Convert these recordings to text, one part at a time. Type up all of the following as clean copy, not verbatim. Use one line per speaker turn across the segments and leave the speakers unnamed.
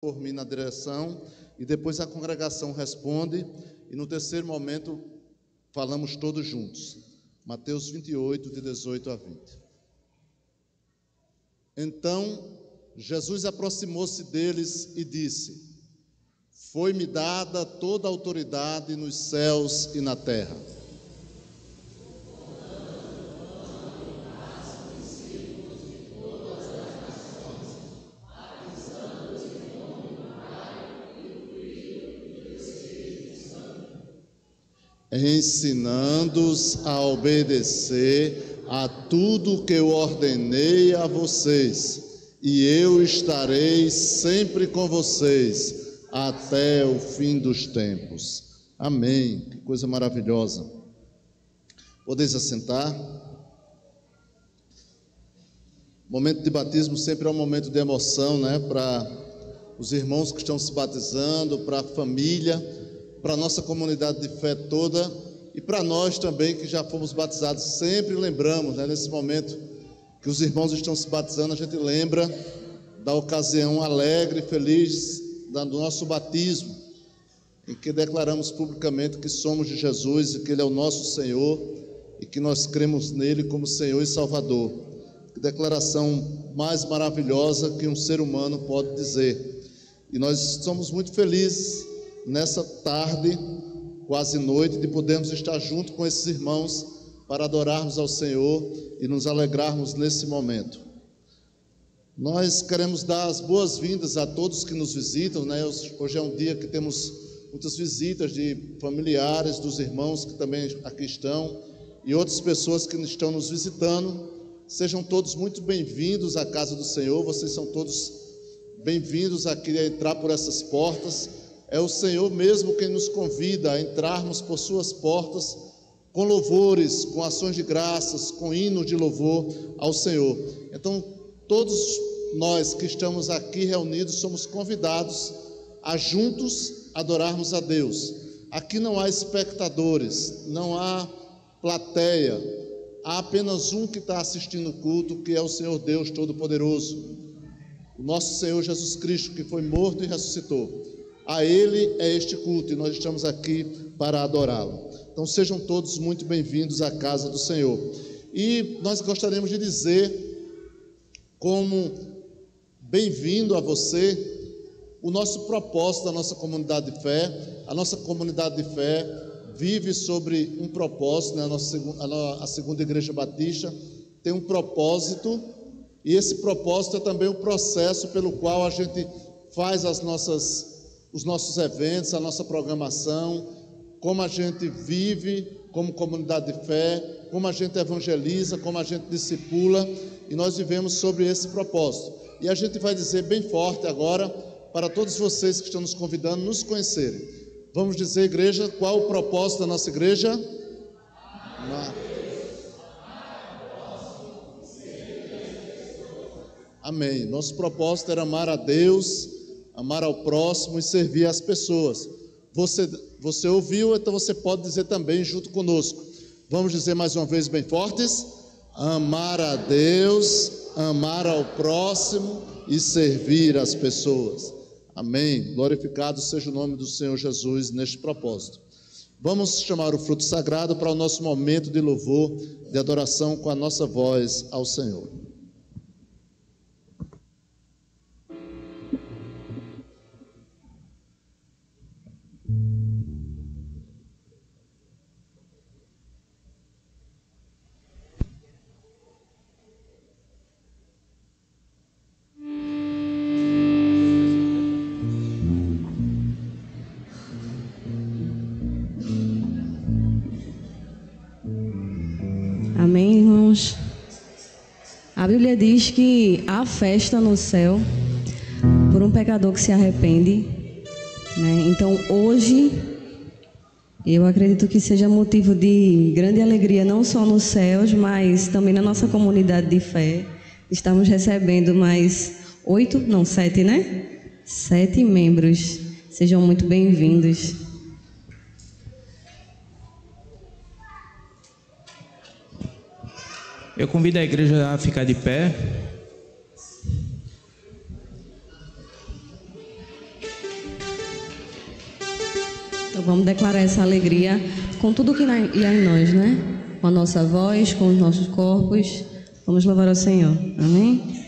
por mim na direção, e depois a congregação responde, e no terceiro momento falamos todos juntos. Mateus 28, de 18 a 20. Então, Jesus aproximou-se deles e disse: Foi-me dada toda a autoridade nos céus e na terra. Ensinando-os a obedecer a tudo que eu ordenei a vocês, e eu estarei sempre com vocês até o fim dos tempos. Amém. Que coisa maravilhosa. Podeis assentar. O momento de batismo sempre é um momento de emoção, né? Para os irmãos que estão se batizando, para a família, para a nossa comunidade de fé toda e para nós também que já fomos batizados. Sempre lembramos, né, nesse momento que os irmãos estão se batizando, a gente lembra da ocasião alegre e feliz do nosso batismo, em que declaramos publicamente que somos de Jesus e que Ele é o nosso Senhor e que nós cremos nele como Senhor e Salvador. Que declaração mais maravilhosa que um ser humano pode dizer. E nós somos muito felizes nessa tarde, quase noite, de podermos estar junto com esses irmãos para adorarmos ao Senhor e nos alegrarmos nesse momento. Nós queremos dar as boas-vindas a todos que nos visitam, né? Hoje é um dia que temos muitas visitas de familiares dos irmãos que também aqui estão e outras pessoas que estão nos visitando. Sejam todos muito bem-vindos à casa do Senhor. Vocês são todos bem-vindos aqui a entrar por essas portas. É o Senhor mesmo quem nos convida a entrarmos por suas portas com louvores, com ações de graças, com hinos de louvor ao Senhor. Então, todos nós que estamos aqui reunidos somos convidados a juntos adorarmos a Deus. Aqui não há espectadores, não há plateia, há apenas um que está assistindo o culto, que é o Senhor Deus Todo-Poderoso, o nosso Senhor Jesus Cristo, que foi morto e ressuscitou. A Ele é este culto e nós estamos aqui para adorá-lo. Então sejam todos muito bem-vindos à casa do Senhor. E nós gostaríamos de dizer, como bem-vindo a você, o nosso propósito da nossa comunidade de fé. A nossa comunidade de fé vive sobre um propósito, né? A Segunda Igreja Batista tem um propósito, e esse propósito é também o processo pelo qual a gente faz os nossos eventos, a nossa programação, como a gente vive como comunidade de fé, como a gente evangeliza, como a gente discipula, e nós vivemos sobre esse propósito. E a gente vai dizer bem forte agora, para todos vocês que estão nos convidando, nos conhecerem. Vamos dizer, igreja, qual o propósito da nossa igreja? Amém. Nosso propósito era amar a Deus, amar ao próximo e servir as pessoas. Você ouviu, então você pode dizer também junto conosco. Vamos dizer mais uma vez bem fortes: amar a Deus, amar ao próximo e servir as pessoas. Amém. Glorificado seja o nome do Senhor Jesus neste propósito. Vamos chamar o fruto sagrado para o nosso momento de louvor, de adoração com a nossa voz ao Senhor.
Amém, irmãos? A Bíblia diz que há festa no céu por um pecador que se arrepende, né? Então, hoje, eu acredito que seja motivo de grande alegria, não só nos céus, mas também na nossa comunidade de fé. Estamos recebendo mais 7, né? 7 membros. Sejam muito bem-vindos.
Eu convido a igreja a ficar de pé.
Então vamos declarar essa alegria com tudo que há em nós, né? Com a nossa voz, com os nossos corpos. Vamos louvar ao Senhor. Amém?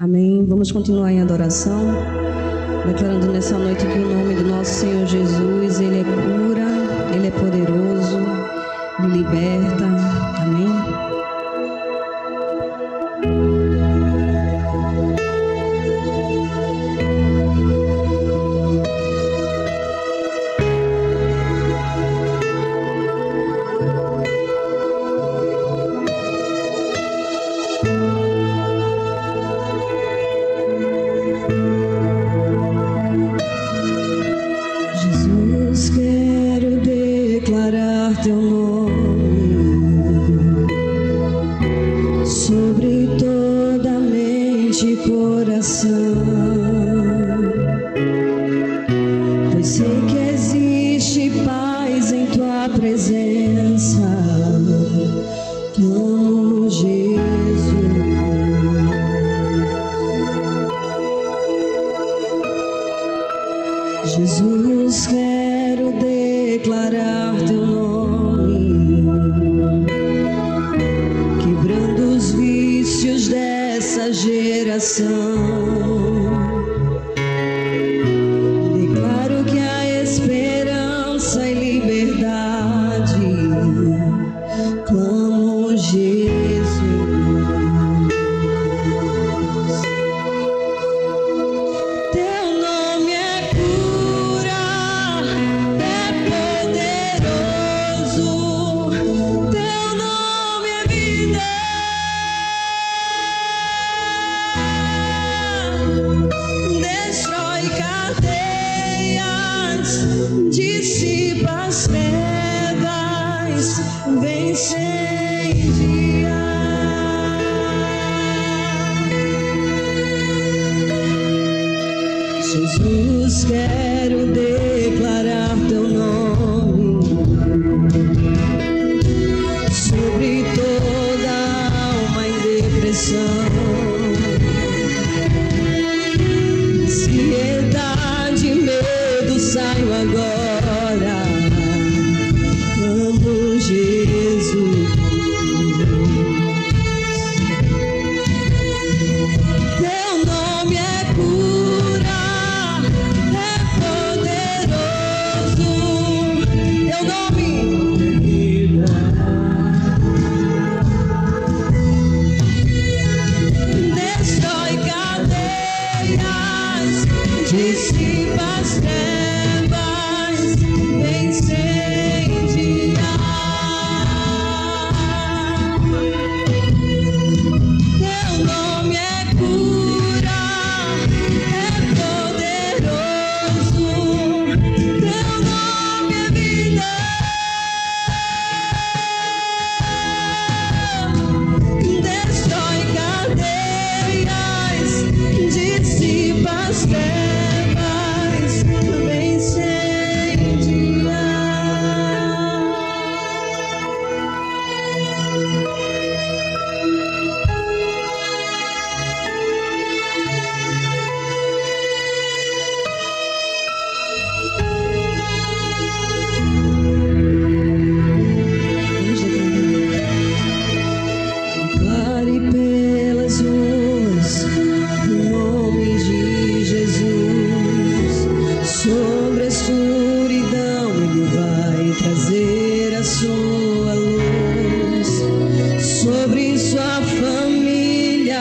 Amém. Vamos continuar em adoração, declarando nessa noite que o nome do nosso Senhor Jesus, Ele é cura, Ele é poderoso, Ele liberta. Amém.
Jesus, quero declarar teu nome. Declaro que há esperança e liberdade. Clamo Jesus. Teu nome é cura, é poderoso. Teu nome é vida. Destrói cadeias, dissipa as trevas, vence dia. Jesus, quero declarar teu nome sobre toda alma em depressão. Ansiedade, medo, saio agora. Amo Jesus. Teu nome é cura, é poderoso. Teu nome é vida. Destrói cadeias, dissipa as trevas, incendia. Teu nome é cura, é poderoso. Teu nome é vida. Destrói cadeias, dissipa as trevas, vence dia. Declare pelas ruas o nome de Jesus. Sobre a escuridão Ele vai trazer a sua luz. Sobre sua família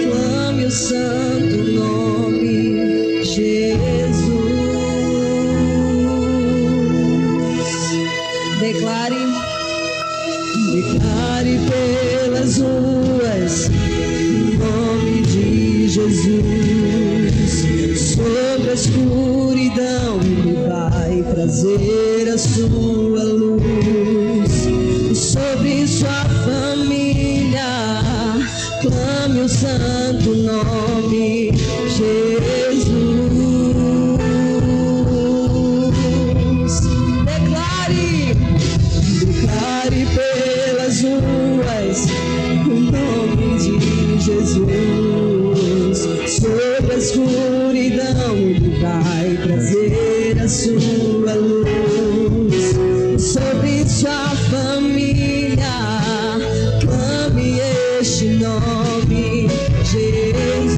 clame o santo nome Jesus. Declare pelas ruas o nome de Jesus. Sobre a escuridão Ele vai trazer a sua luz. Sobre sua família clame o santo nome Jesus. Declare pelas ruas o nome de Jesus. Sobre a escuridão Ele vai trazer a sua luz. Sobre sua família clame este nome Jesus.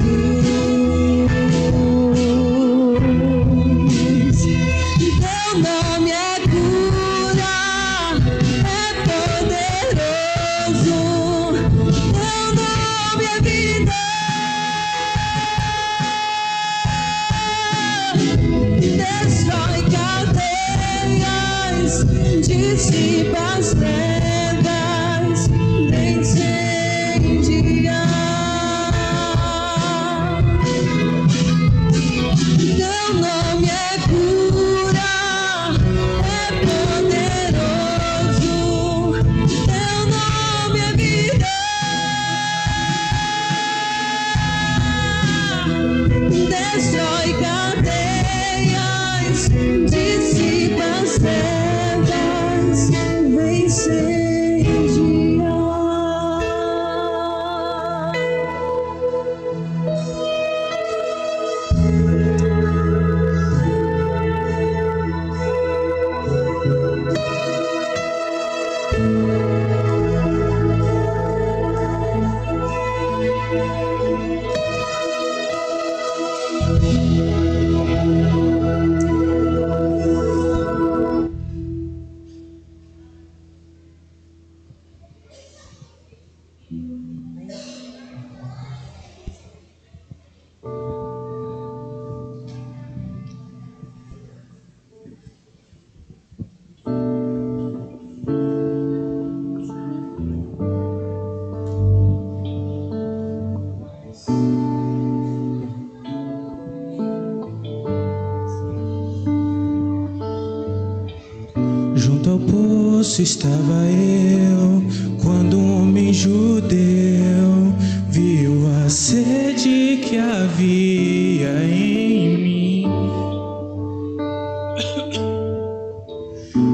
Teu nome é cura, é poderoso. Teu nome é vida. Destrói cadeias, dissipa as trevas, incendia. Teu nome é cura, é poderoso. Teu nome é vida. Destrói cadeias, dissipa as trevas, vence.
Junto ao poço estava eu, quando um homem judeu viu a sede que havia em mim.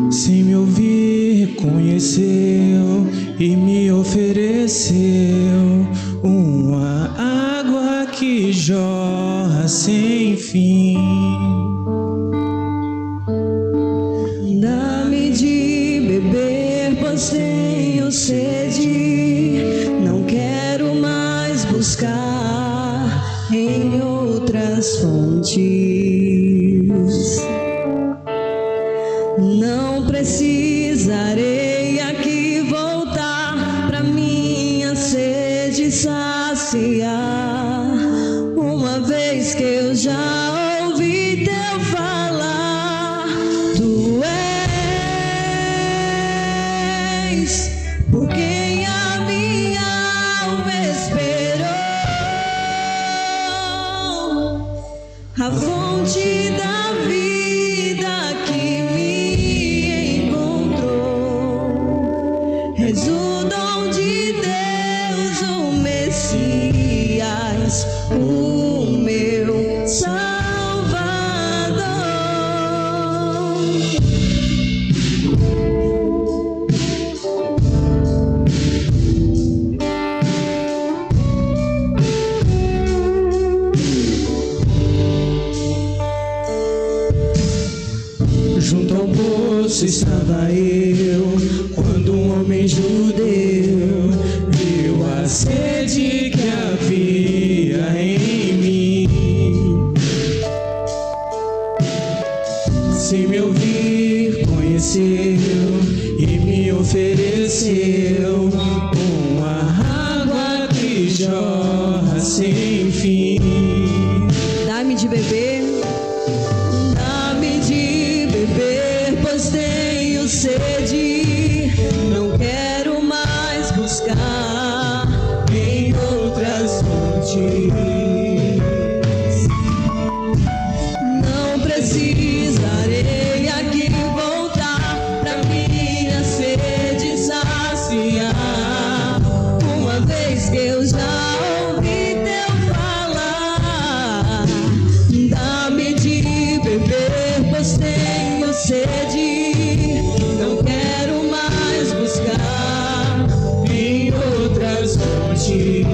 Sem me ouvir, reconheceu e me ofereceu uma água que jorra sem fim.
Dá-me de beber, pois tenho sede. Não quero mais buscar em outras fontes. Não precisarei aqui voltar pra minha sede saciar, uma vez que eu já ouvi teu falar. Tu és por quem a minha alma esperou, a fonte da vida que me encontrou. És o dom de Deus, o Messias, o meu Salvador.
Junto ao poço estava eu, quando um homem judeu viu a sede que havia em mim. Sem me ouvir, conheceu e me ofereceu uma água que jorra sem fim.
Dá-me de beber, dá-me de beber, pois tenho sede. Não quero mais buscar em outras fontes. Não precisarei aqui voltar pra minha sede saciar, uma vez que eu já ouvi teu falar. Dá-me de beber, pois tenho sede. Não quero mais buscar em outras fontes.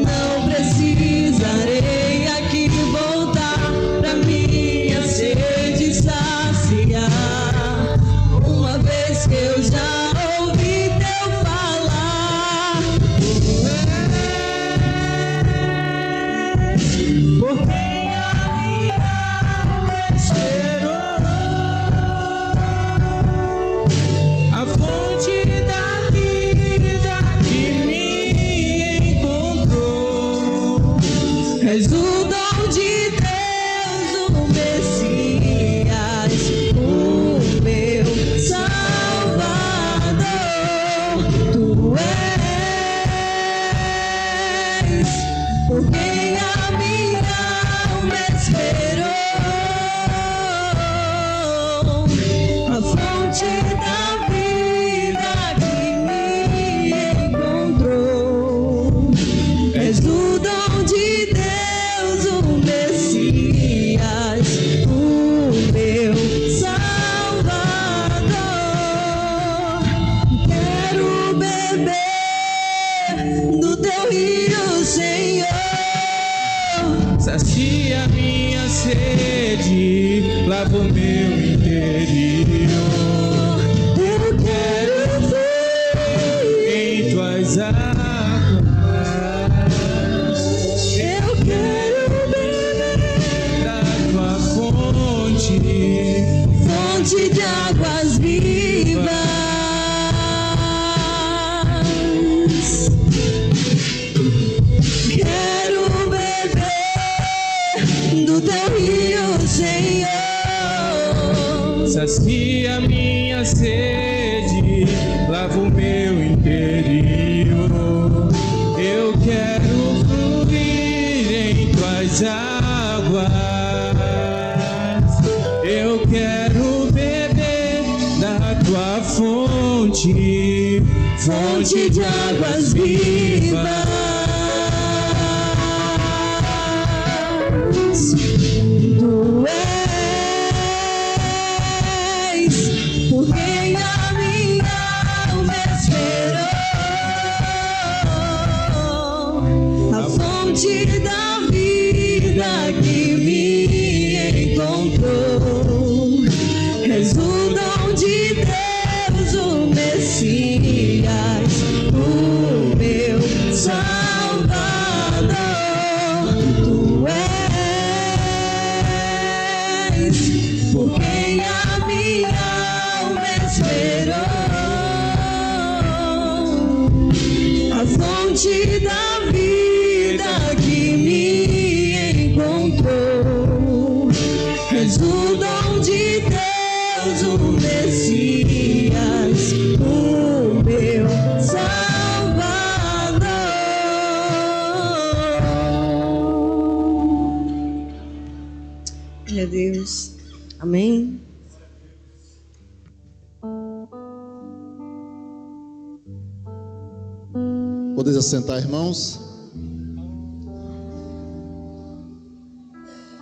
Não precisarei aqui voltar pra minha sede saciar, uma vez que eu já ouvi teu falar. Por quem a minha alma esperou, a fonte da vida que me encontrou. És o dom de Deus, o Messias, o meu Salvador. Tu és por quem a minha alma esperou, a fonte da vida que me encontrou. És o dom de Deus, o Messias, o meu Salvador. Quero beber do teu rio, Senhor.
Sacia minha sede, lava o meu interior.
Eu quero fluir
Em tuas águas,
eu quero beber
da tua fonte,
fonte de águas vivas. Quero beber do teu rio, Senhor.
sacia minha sede, lava o meu interior. Eu quero fluir em tuas águas. Eu fonte, fonte de águas vivas.
Tu és por quem a minha alma esperou, a fonte da vida que me encontrou. És o dom de Deus, o Messias, o meu Salvador. Tu és por quem a minha alma esperou, a fonte da vida que me encontrou. És o dom de Deus, o Messias, o meu Salvador.
Glória a Deus. Amém.
Podeis assentar, irmãos.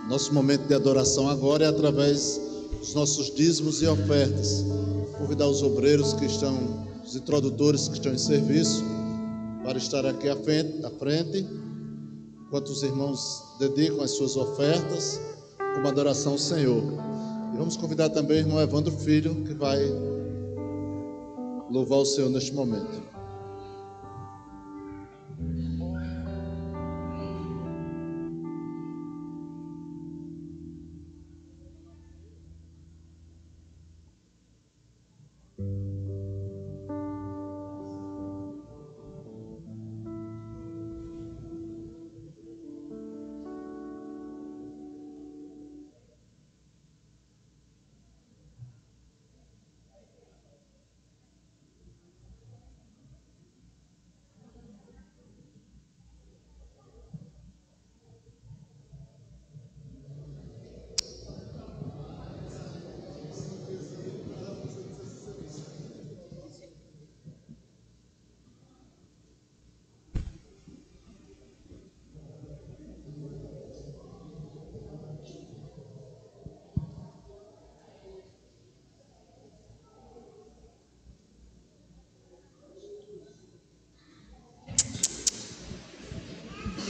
Nosso momento de adoração agora é através dos nossos dízimos e ofertas. Vou convidar os obreiros que estão, os introdutores que estão em serviço, para estar aqui à frente, enquanto os irmãos dedicam as suas ofertas como adoração ao Senhor. E vamos convidar também o irmão Evandro Filho, que vai louvar o Senhor neste momento.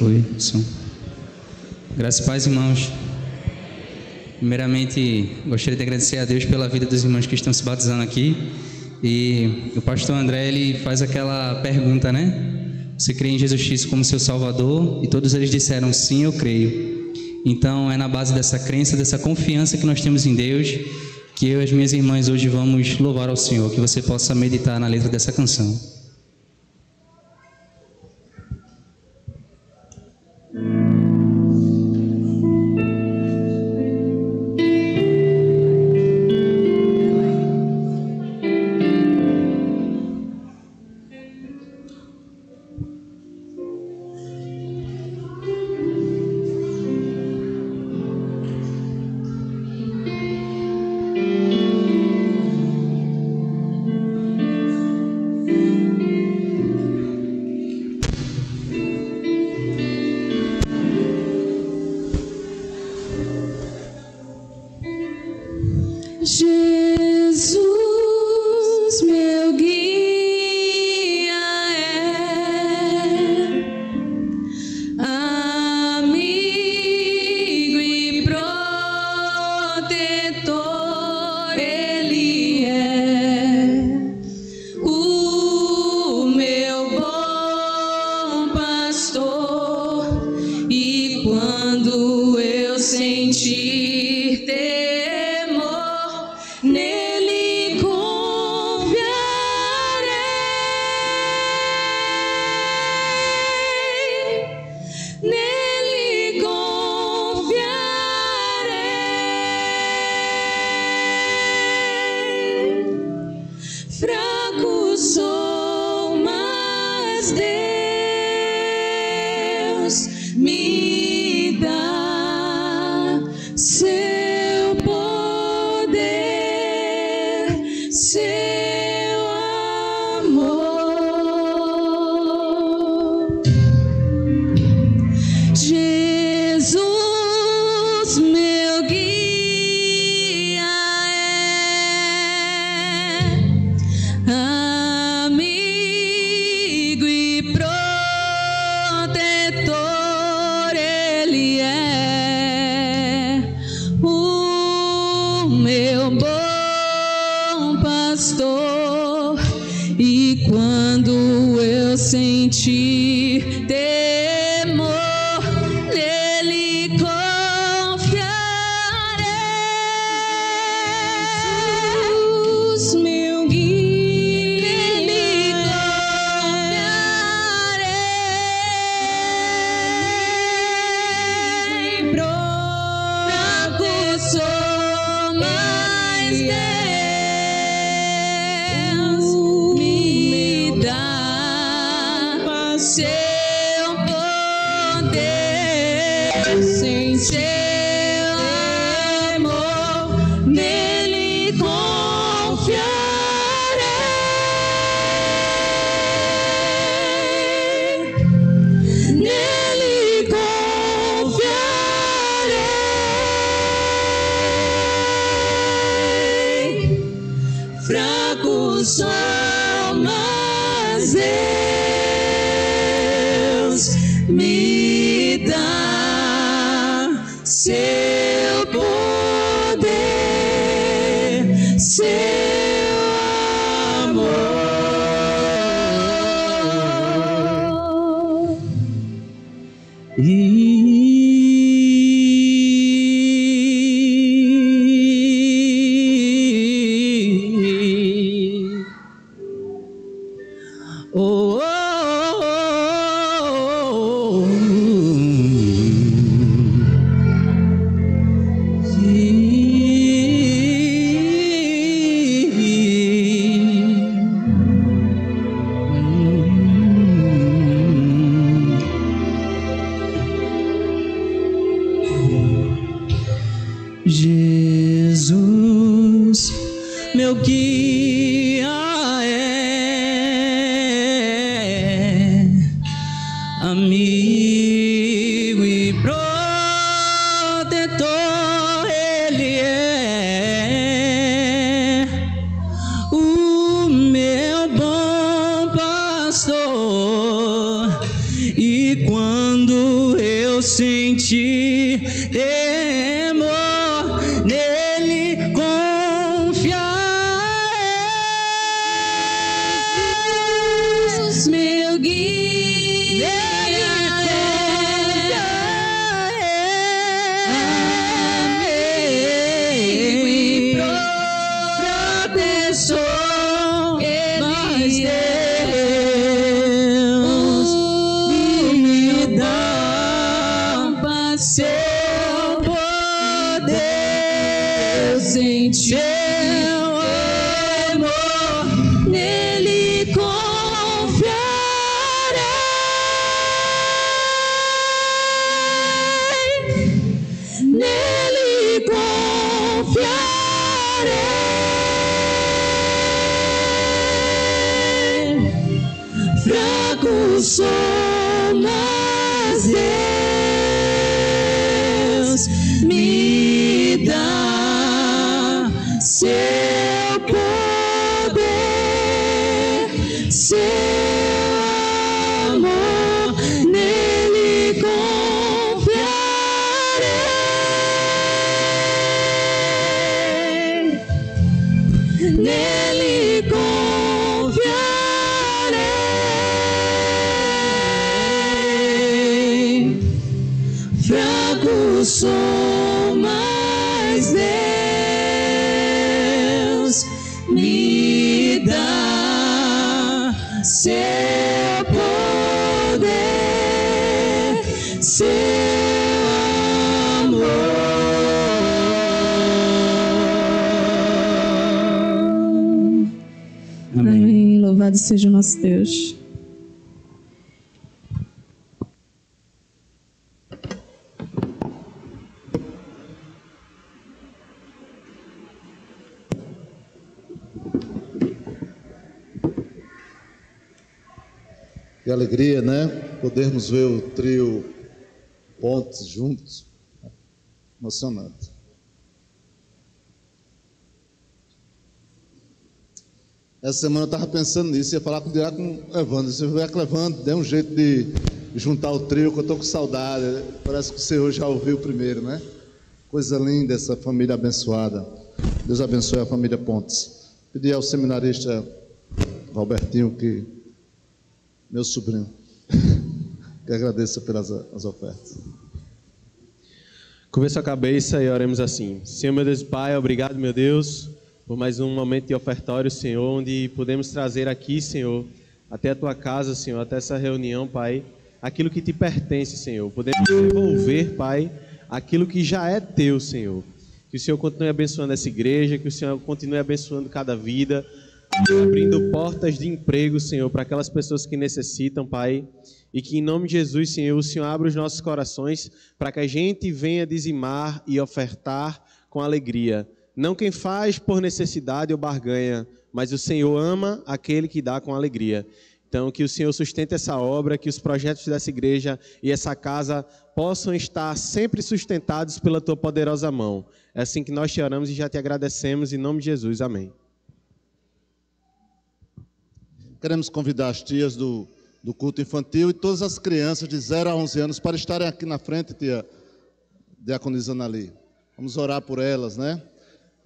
Oi, som. Graças e paz, irmãos. Primeiramente, gostaria de agradecer a Deus pela vida dos irmãos que estão se batizando aqui. E o pastor André, ele faz aquela pergunta, né? Você crê em Jesus Cristo como seu Salvador? E todos eles disseram, sim, eu creio. Então, é na base dessa crença, dessa confiança que nós temos em Deus, que eu e as minhas irmãs hoje vamos louvar ao Senhor. Que você possa meditar na letra dessa canção.
Jesus, meu guia é, amigo e protetor, Ele é o meu bom pastor, e quando eu sentir temor, nele confiarei, nele confiarei. Fraco sou, mas Deus me dá seu poder, seu sentir temor, nele confiarei. Jesus, meu guia, nele confiarei. Fraco sou, mas Deus me dá seu poder, sem seu amor, nele confiarei, nele confiarei. Fraco sou, mas Deus me dá seu poder, seu amor. Oh, Jesus, meu guia é, amigo e protetor, Ele é o meu bom pastor. E quando eu sentir temor, nele confiarei. Meu guia, amigo e protetor, mas Deus me dá seu poder, sentir seu amor, nele confiarei, nele confiarei. Fraco sou, mas Deus me dá seu poder, seu amor, nele confiarei, nele confiarei. Fraco sou, mas Deus me dá seu poder, seu amor.
Amém. Louvado seja o nosso Deus.
Que alegria, né? Podermos ver o trio Pontes juntos. Emocionante. Essa semana eu estava pensando nisso, ia falar com o diácono Evandro. Se o diácono Evandro dê um jeito de juntar o trio, que eu estou com saudade. Parece que o Senhor já ouviu primeiro, né? Coisa linda essa família abençoada. Deus abençoe a família Pontes. Pedi ao seminarista Valbertinho que meu sobrinho, que agradeça pelas as ofertas.
Curva sua cabeça e oremos assim. Senhor, meu Deus e Pai, obrigado, meu Deus, por mais um momento de ofertório, Senhor, onde podemos trazer aqui, Senhor, até a Tua casa, Senhor, até essa reunião, Pai, aquilo que Te pertence, Senhor. Podemos devolver, Pai, aquilo que já é Teu, Senhor. Que o Senhor continue abençoando essa igreja, que o Senhor continue abençoando cada vida, abrindo portas de emprego, Senhor, para aquelas pessoas que necessitam, Pai. E que em nome de Jesus, Senhor, o Senhor abra os nossos corações para que a gente venha dizimar e ofertar com alegria. Não quem faz por necessidade ou barganha, mas o Senhor ama aquele que dá com alegria. Então, que o Senhor sustente essa obra, que os projetos dessa igreja e essa casa possam estar sempre sustentados pela Tua poderosa mão. É assim que nós te oramos e já te agradecemos, em nome de Jesus. Amém.
Queremos convidar as tias do culto infantil e todas as crianças de 0 a 11 anos para estarem aqui na frente, tia Diaconisa Anali. Vamos orar por elas, né?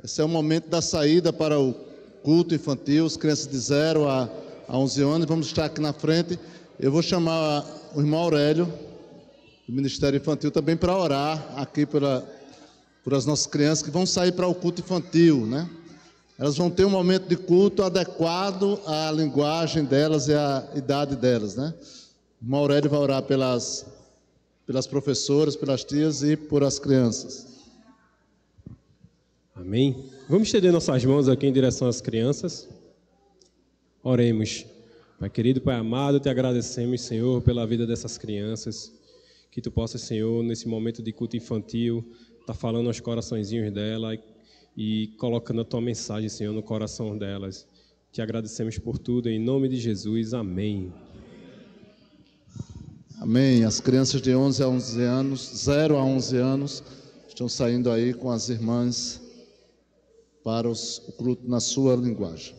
Esse é o momento da saída para o culto infantil, as crianças de 0 a 11 anos. Vamos estar aqui na frente. Eu vou chamar o irmão Aurélio, do Ministério Infantil, também para orar aqui por as nossas crianças que vão sair para o culto infantil, né? Elas vão ter um momento de culto adequado à linguagem delas e à idade delas, né? O irmão Aurélio vai orar pelas professoras, pelas tias e por as crianças.
Amém. Vamos estender nossas mãos aqui em direção às crianças. Oremos. Pai querido, Pai amado, te agradecemos, Senhor, pela vida dessas crianças. Que tu possas, Senhor, nesse momento de culto infantil, estar falando aos coraçõezinhos dela e colocando a tua mensagem, Senhor, no coração delas. Te agradecemos por tudo, em nome de Jesus. Amém.
Amém. As crianças de 11 a 11 anos, 0 a 11 anos, estão saindo aí com as irmãs para o culto na sua linguagem.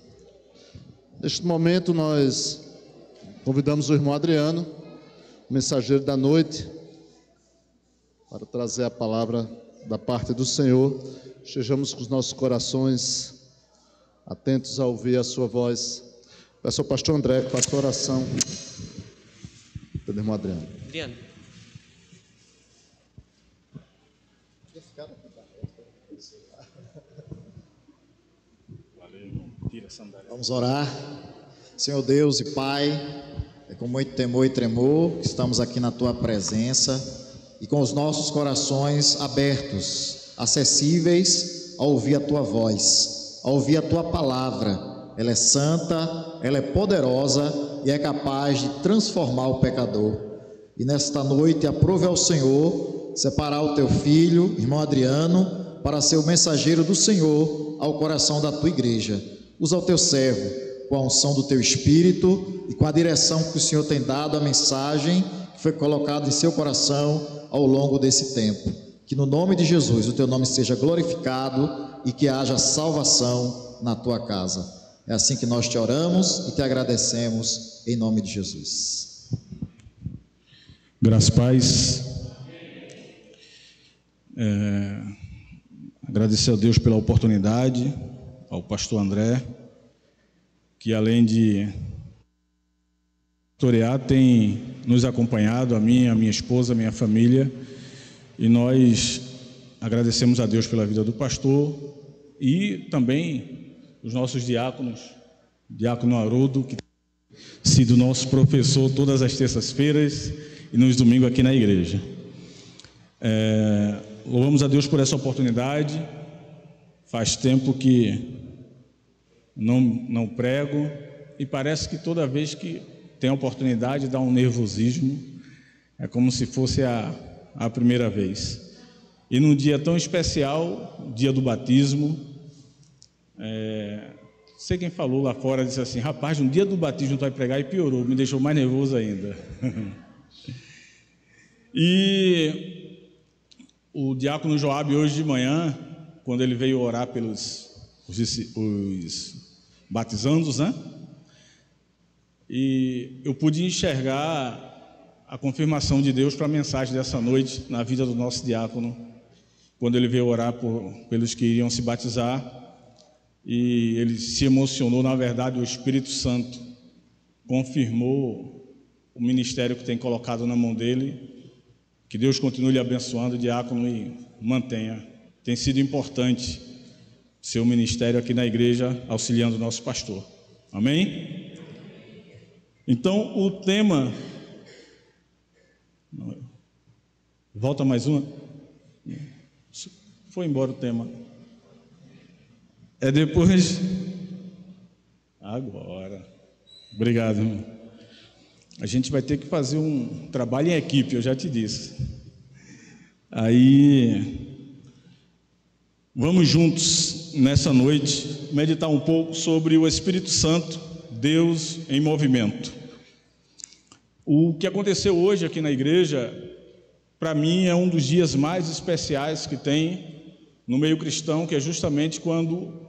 Neste momento, nós convidamos o irmão Adriano, mensageiro da noite, para trazer a palavra da parte do Senhor. Estejamos com os nossos corações atentos a ouvir a sua voz. Peço ao pastor André que faça a oração pelo irmão Adriano.
Vamos orar. Senhor Deus e Pai, é com muito temor e tremor que estamos aqui na Tua presença e com os nossos corações abertos, acessíveis a ouvir a Tua voz, a ouvir a Tua palavra. Ela é santa, ela é poderosa e é capaz de transformar o pecador. E nesta noite aprove ao Senhor separar o Teu filho, irmão Adriano, para ser o mensageiro do Senhor ao coração da Tua igreja. Usa o Teu servo com a unção do Teu Espírito e com a direção que o Senhor tem dado à mensagem que foi colocada em seu coração ao longo desse tempo. Que no nome de Jesus o Teu nome seja glorificado e que haja salvação na Tua casa. É assim que nós te oramos e te agradecemos em nome de Jesus.
Graças e paz. Agradecer a Deus pela oportunidade, ao pastor André, que além de pastorear, tem nos acompanhado, a minha esposa, a minha família, e nós agradecemos a Deus pela vida do pastor e também os nossos diáconos, diácono Haroldo, que tem sido nosso professor todas as terças-feiras e nos domingos aqui na igreja. Louvamos a Deus por essa oportunidade. Faz tempo que não prego e parece que toda vez que tem a oportunidade dá um nervosismo, é como se fosse a primeira vez. E num dia tão especial, dia do batismo, sei quem falou lá fora, disse assim: rapaz, no dia do batismo tu vai pregar, e piorou, me deixou mais nervoso ainda. E o diácono Joabe hoje de manhã, quando ele veio orar pelos os batizandos, né? E eu pude enxergar a confirmação de Deus para a mensagem dessa noite na vida do nosso diácono, quando ele veio orar pelos que iriam se batizar, e ele se emocionou. Na verdade, o Espírito Santo confirmou o ministério que tem colocado na mão dele. Que Deus continue lhe abençoando, diácono, e mantenha. Tem sido importante seu ministério aqui na igreja, auxiliando o nosso pastor. Amém? Então, o tema... Volta mais uma. Foi embora o tema. É depois... Agora. Obrigado, irmão. A gente vai ter que fazer um trabalho em equipe, eu já te disse. Aí, vamos juntos, nessa noite, meditar um pouco sobre o Espírito Santo, Deus em movimento. O que aconteceu hoje aqui na igreja, para mim, é um dos dias mais especiais que tem no meio cristão, que é justamente quando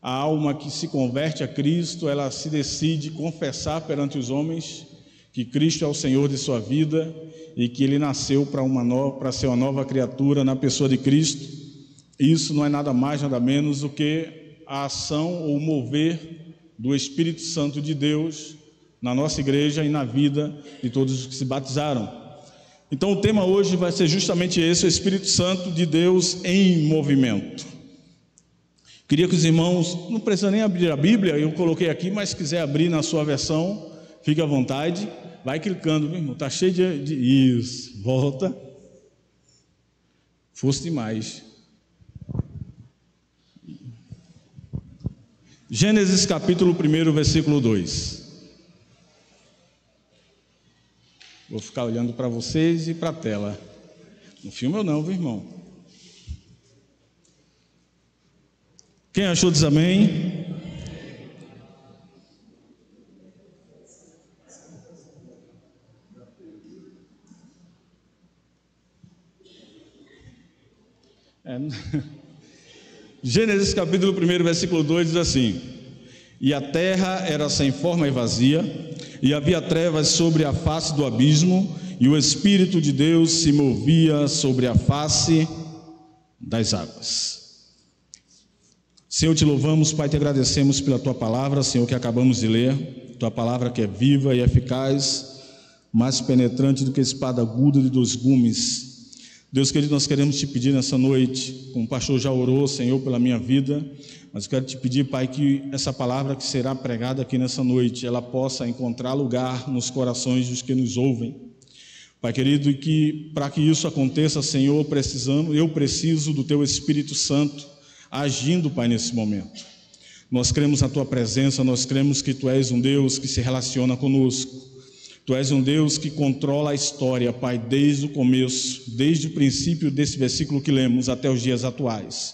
a alma que se converte a Cristo, ela se decide confessar perante os homens que Cristo é o Senhor de sua vida e que Ele nasceu para ser uma nova criatura na pessoa de Cristo. Isso não é nada mais, nada menos do que a ação ou mover do Espírito Santo de Deus na nossa igreja e na vida de todos os que se batizaram. Então o tema hoje vai ser justamente esse, o Espírito Santo de Deus em movimento. Queria que os irmãos, não precisa nem abrir a Bíblia, eu coloquei aqui, mas se quiser abrir na sua versão, fique à vontade, vai clicando, meu irmão, está cheio de... Isso, volta. Fosse demais. Gênesis capítulo 1, versículo 2. Vou ficar olhando para vocês e para a tela. Não filma eu não, viu, irmão? Quem achou diz amém? Gênesis capítulo 1, versículo 2 diz assim: E a terra era sem forma e vazia, e havia trevas sobre a face do abismo, e o Espírito de Deus se movia sobre a face das águas. Senhor, te louvamos, Pai, te agradecemos pela Tua palavra, Senhor, que acabamos de ler, Tua palavra que é viva e eficaz, mais penetrante do que espada aguda de 2 gumes. Deus querido, nós queremos te pedir nessa noite, como o pastor já orou, Senhor, pela minha vida, mas eu quero te pedir, Pai, que essa palavra que será pregada aqui nessa noite, ela possa encontrar lugar nos corações dos que nos ouvem. Pai querido, e que para que isso aconteça, Senhor, eu preciso do Teu Espírito Santo agindo, Pai, nesse momento. Nós cremos na Tua presença, nós cremos que Tu és um Deus que se relaciona conosco. Tu és um Deus que controla a história, Pai, desde o começo, desde o princípio desse versículo que lemos até os dias atuais.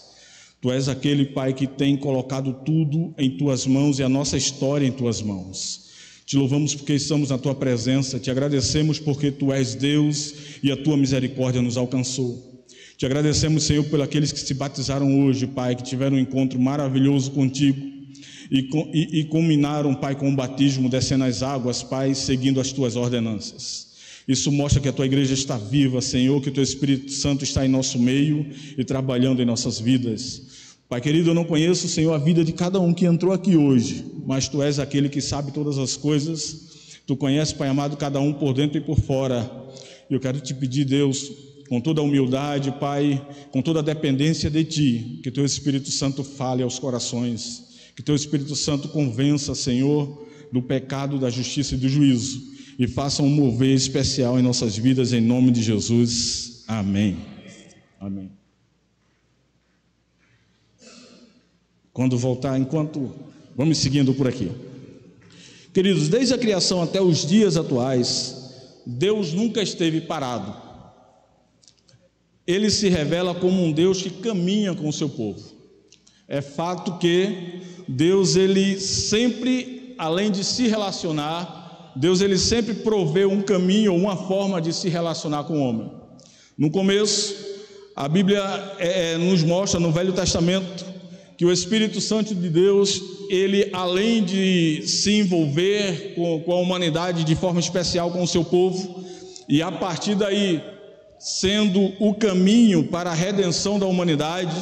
Tu és aquele, Pai, que tem colocado tudo em Tuas mãos e a nossa história em Tuas mãos. Te louvamos porque estamos na Tua presença, te agradecemos porque Tu és Deus e a Tua misericórdia nos alcançou. Te agradecemos, Senhor, por aqueles que se batizaram hoje, Pai, que tiveram um encontro maravilhoso contigo e culminaram, Pai, com o batismo, descendo as águas, Pai, seguindo as Tuas ordenanças. Isso mostra que a Tua igreja está viva, Senhor, que o Teu Espírito Santo está em nosso meio e trabalhando em nossas vidas. Pai querido, eu não conheço, Senhor, a vida de cada um que entrou aqui hoje, mas Tu és aquele que sabe todas as coisas. Tu conheces, Pai amado, cada um por dentro e por fora. Eu quero te pedir, Deus, com toda a humildade, Pai, com toda a dependência de Ti, que Teu Espírito Santo fale aos corações, que Teu Espírito Santo convença, Senhor, do pecado, da justiça e do juízo, e faça um mover especial em nossas vidas, em nome de Jesus. Amém. Amém. Quando voltar, vamos seguindo por aqui. Queridos, desde a criação até os dias atuais, Deus nunca esteve parado. Ele se revela como um Deus que caminha com o seu povo. É fato que Deus, ele sempre, além de se relacionar, Deus, ele sempre proveu um caminho ou uma forma de se relacionar com o homem. No começo, a Bíblia nos mostra no Velho Testamento que o Espírito Santo de Deus, ele, além de se envolver com a humanidade de forma especial com o seu povo, e a partir daí, sendo o caminho para a redenção da humanidade,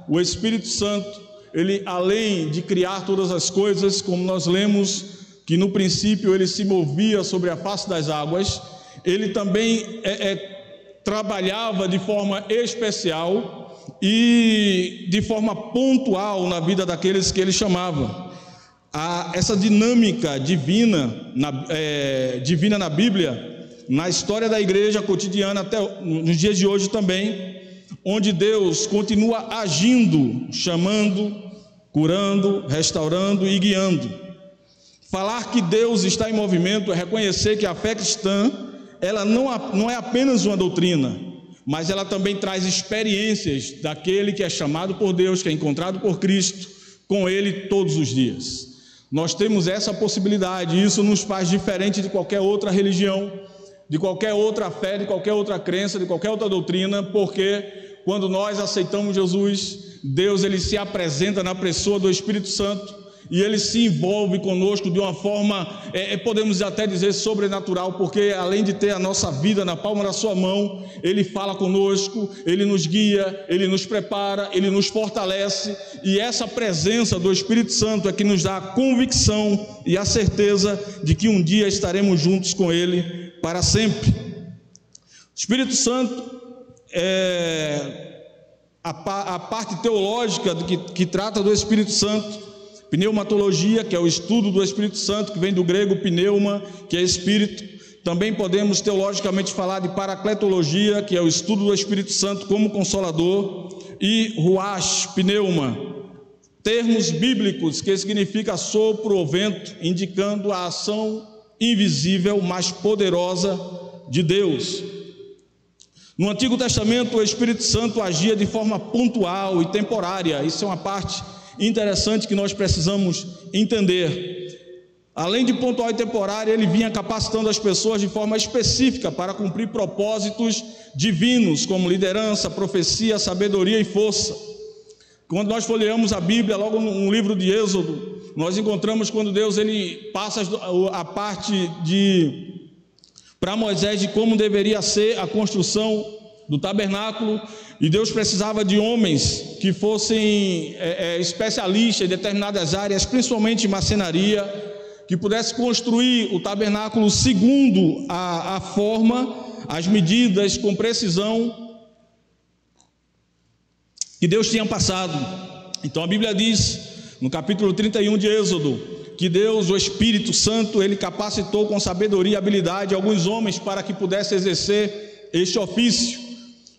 o Espírito Santo, ele, além de criar todas as coisas, como nós lemos, que no princípio ele se movia sobre a face das águas, ele também trabalhava de forma especial e de forma pontual na vida daqueles que ele chamava. Essa dinâmica divina na Bíblia, na história da igreja cotidiana, até nos dias de hoje também, onde Deus continua agindo, chamando, curando, restaurando e guiando. Falar que Deus está em movimento é reconhecer que a fé cristã, ela não é apenas uma doutrina, mas ela também traz experiências daquele que é chamado por Deus, que é encontrado por Cristo, com Ele todos os dias. Nós temos essa possibilidade, e isso nos faz diferente de qualquer outra religião, de qualquer outra fé, de qualquer outra crença, de qualquer outra doutrina, porque quando nós aceitamos Jesus, Deus ele se apresenta na pessoa do Espírito Santo, e ele se envolve conosco de uma forma, podemos até dizer, sobrenatural, porque além de ter a nossa vida na palma da sua mão, ele fala conosco, ele nos guia, ele nos prepara, ele nos fortalece, e essa presença do Espírito Santo é que nos dá a convicção e a certeza de que um dia estaremos juntos com ele para sempre. O Espírito Santo a parte teológica que trata do Espírito Santo. Pneumatologia, que é o estudo do Espírito Santo, que vem do grego pneuma, que é espírito. Também podemos teologicamente falar de paracletologia, que é o estudo do Espírito Santo como consolador, e ruach, pneuma, termos bíblicos que significa sopro ou vento, indicando a ação invisível, mas poderosa de Deus. No Antigo Testamento, o Espírito Santo agia de forma pontual e temporária. Isso é uma parte interessante que nós precisamos entender. Além de pontual e temporário, ele vinha capacitando as pessoas de forma específica para cumprir propósitos divinos, como liderança, profecia, sabedoria e força. Quando nós folheamos a Bíblia, logo no livro de Êxodo, nós encontramos quando Deus ele passa a parte para Moisés de como deveria ser a construção do tabernáculo, e Deus precisava de homens que fossem especialistas em determinadas áreas, principalmente em marcenaria, que pudesse construir o tabernáculo segundo a forma, as medidas, com precisão que Deus tinha passado. Então a Bíblia diz, no capítulo 31 de Êxodo, que Deus, o Espírito Santo, ele capacitou com sabedoria e habilidade alguns homens para que pudessem exercer este ofício.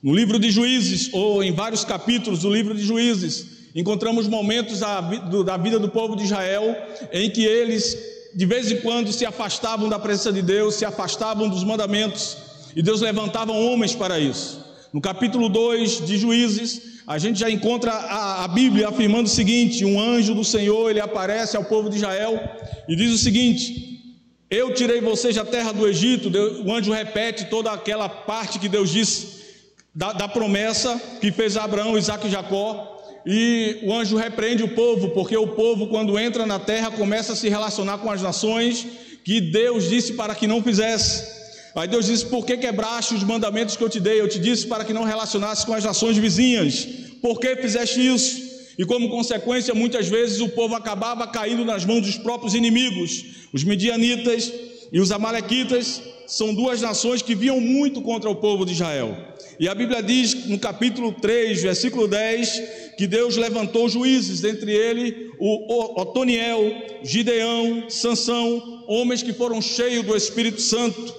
No livro de Juízes, ou em vários capítulos do livro de Juízes, encontramos momentos da vida do povo de Israel em que eles, de vez em quando, se afastavam da presença de Deus, se afastavam dos mandamentos, e Deus levantava homens para isso. No capítulo 2 de Juízes, a gente já encontra a Bíblia afirmando o seguinte: um anjo do Senhor, ele aparece ao povo de Israel e diz o seguinte: eu tirei vocês da terra do Egito. O anjo repete toda aquela parte que Deus disse da promessa que fez a Abraão, Isaque e Jacó, e o anjo repreende o povo, porque o povo, quando entra na terra, começa a se relacionar com as nações que Deus disse para que não fizesse. Aí Deus disse: por que quebraste os mandamentos que eu te dei? Eu te disse para que não relacionasse com as nações vizinhas. Por que fizeste isso? E como consequência, muitas vezes o povo acabava caindo nas mãos dos próprios inimigos. Os midianitas e os amalequitas são duas nações que vinham muito contra o povo de Israel. E a Bíblia diz no capítulo 3, versículo 10, que Deus levantou juízes, dentre ele o Otoniel, Gideão, Sansão, homens que foram cheios do Espírito Santo.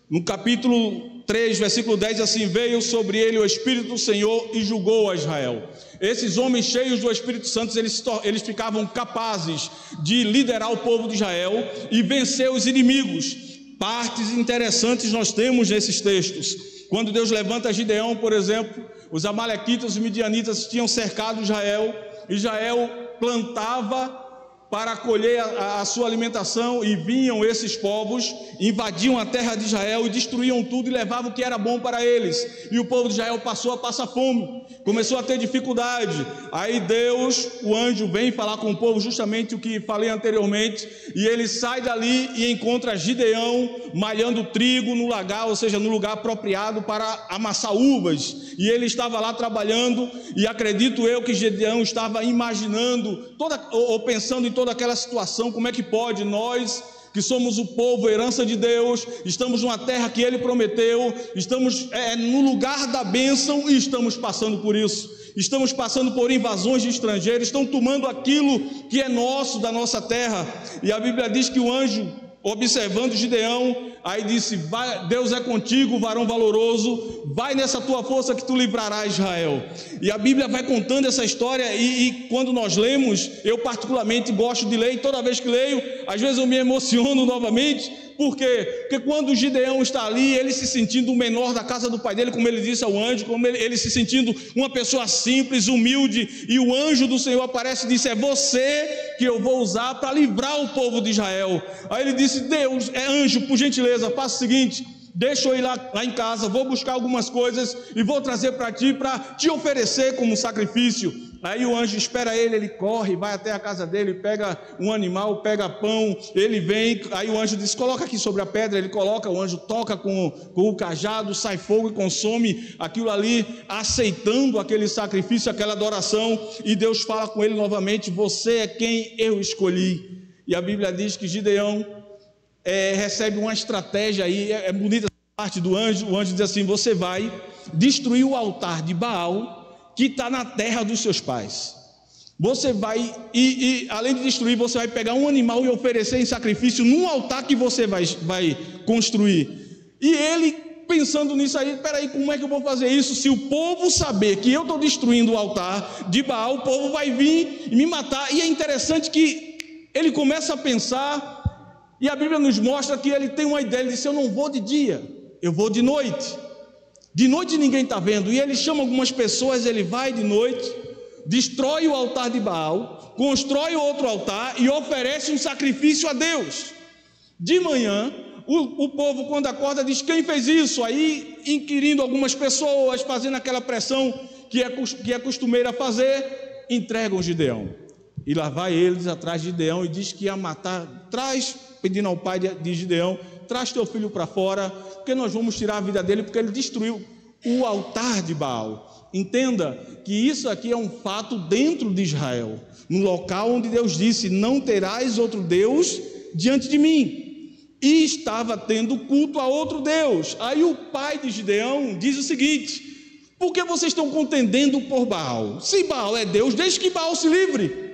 No capítulo 3, versículo 10, assim: veio sobre ele o Espírito do Senhor e julgou a Israel. Esses homens cheios do Espírito Santo, eles ficavam capazes de liderar o povo de Israel e vencer os inimigos. Partes interessantes nós temos nesses textos. Quando Deus levanta Gideão, por exemplo, os amalequitas e midianitas tinham cercado Israel. Israel plantava para colher a sua alimentação, e vinham esses povos, invadiam a terra de Israel e destruíam tudo e levavam o que era bom para eles, e o povo de Israel passou a passar fome, começou a ter dificuldade. Aí Deus, o anjo, vem falar com o povo justamente o que falei anteriormente, e ele sai dali e encontra Gideão malhando trigo no lagar, ou seja, no lugar apropriado para amassar uvas, e ele estava lá trabalhando, e acredito eu que Gideão estava imaginando ou pensando em toda aquela situação. Como é que pode nós que somos o povo, a herança de Deus, estamos numa terra que Ele prometeu, estamos no lugar da bênção e estamos passando por isso. Estamos passando por invasões de estrangeiros, estão tomando aquilo que é nosso, da nossa terra. E a Bíblia diz que o anjo, observando Gideão, aí disse: Deus é contigo, varão valoroso, vai nessa tua força que tu livrarás Israel. E a Bíblia vai contando essa história, e quando nós lemos, eu particularmente gosto de ler, e toda vez que leio, às vezes eu me emociono novamente. Por quê? Porque quando Gideão está ali, ele se sentindo o menor da casa do pai dele, como ele disse ao anjo, como ele se sentindo uma pessoa simples, humilde, e o anjo do Senhor aparece e disse: é você que eu vou usar para livrar o povo de Israel. Aí ele disse: Deus, anjo, por gentileza, faça o seguinte, deixa eu ir lá em casa, vou buscar algumas coisas e vou trazer para te oferecer como sacrifício. Aí o anjo espera ele corre, vai até a casa dele, pega um animal, pega pão, ele vem, aí o anjo diz: coloca aqui sobre a pedra, ele coloca, o anjo toca com o cajado, sai fogo e consome aquilo ali, aceitando aquele sacrifício, aquela adoração, e Deus fala com ele novamente: você é quem eu escolhi. E a Bíblia diz que Gideão recebe uma estratégia aí, é bonita essa parte do anjo. O anjo diz assim: você vai destruir o altar de Baal que está na terra dos seus pais. Você vai, e além de destruir, você vai pegar um animal e oferecer em sacrifício num altar que você vai construir. E ele, pensando nisso aí, peraí, como é que eu vou fazer isso? Se o povo saber que eu estou destruindo o altar de Baal, o povo vai vir e me matar. E é interessante que ele começa a pensar, e a Bíblia nos mostra que ele tem uma ideia. Ele disse: eu não vou de dia, eu vou de noite. De noite ninguém está vendo. E ele chama algumas pessoas, ele vai de noite, destrói o altar de Baal, constrói outro altar e oferece um sacrifício a Deus. De manhã, o povo, quando acorda, diz: quem fez isso? Aí, inquirindo algumas pessoas, fazendo aquela pressão que é costumeira fazer, entregam Gideão. E lá vai eles atrás de Gideão e diz que ia matar, pedindo ao pai de Gideão: traz teu filho para fora, porque nós vamos tirar a vida dele, porque ele destruiu o altar de Baal. Entenda que isso aqui é um fato dentro de Israel, no local onde Deus disse: não terás outro Deus diante de mim. E estava tendo culto a outro Deus. Aí o pai de Gideão diz o seguinte: por que vocês estão contendendo por Baal? Se Baal é Deus, deixe que Baal se livre.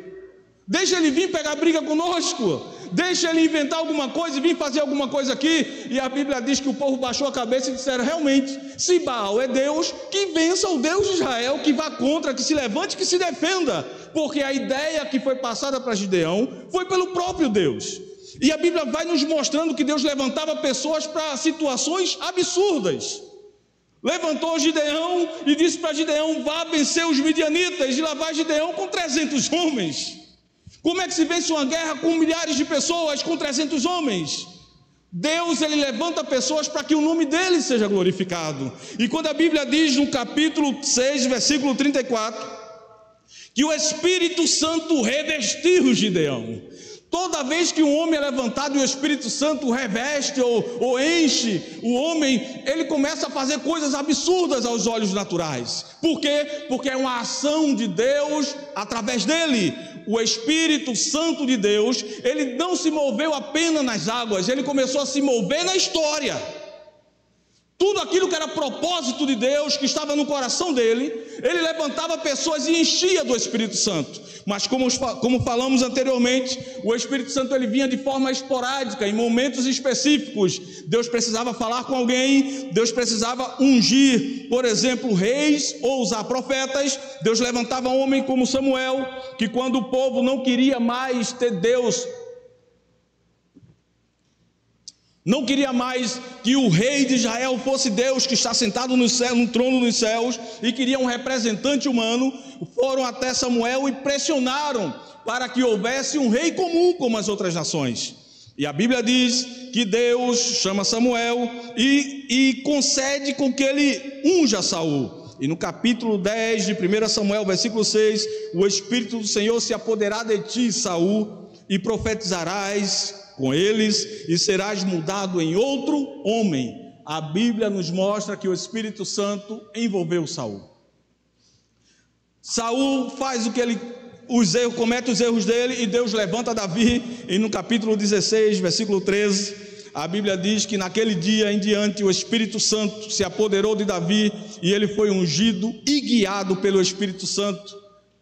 Deixa ele vir pegar briga conosco, deixa ele inventar alguma coisa e vir fazer alguma coisa aqui. E a Bíblia diz que o povo baixou a cabeça e disseram: realmente, se Baal é Deus, que vença o Deus de Israel, que vá contra, que se levante, que se defenda. Porque a ideia que foi passada para Gideão foi pelo próprio Deus. E a Bíblia vai nos mostrando que Deus levantava pessoas para situações absurdas. Levantou Gideão e disse para Gideão: vá vencer os midianitas. E lá vai Gideão com 300 homens. Como é que se vence uma guerra com milhares de pessoas, com 300 homens? Deus, ele levanta pessoas para que o nome dele seja glorificado. E quando a Bíblia diz no capítulo 6, versículo 34, que o Espírito Santo revestiu Gideão. Toda vez que um homem é levantado e o Espírito Santo reveste ou enche o homem, ele começa a fazer coisas absurdas aos olhos naturais. Por quê? Porque é uma ação de Deus através dele. O Espírito Santo de Deus, ele não se moveu apenas nas águas, ele começou a se mover na história. Tudo aquilo que era propósito de Deus, que estava no coração dele, ele levantava pessoas e enchia do Espírito Santo. Mas como falamos anteriormente, o Espírito Santo ele vinha de forma esporádica, em momentos específicos. Deus precisava falar com alguém, Deus precisava ungir, por exemplo, reis ou usar profetas. Deus levantava um homem como Samuel, que quando o povo não queria mais ter Deus, não queria mais que o rei de Israel fosse Deus que está sentado no céu, no trono dos céus, e queria um representante humano, foram até Samuel e pressionaram para que houvesse um rei comum como as outras nações. E a Bíblia diz que Deus chama Samuel e concede com que ele unja Saul. E no capítulo 10 de 1 Samuel, versículo 6, o Espírito do Senhor se apoderará de ti, Saul, e profetizarás com eles e serás mudado em outro homem. A Bíblia nos mostra que o Espírito Santo envolveu Saul. Saul faz o que ele
comete os erros dele, e Deus levanta Davi, e no capítulo 16, versículo 13, a Bíblia diz que naquele dia em diante o Espírito Santo se apoderou de Davi, e ele foi ungido e guiado pelo Espírito Santo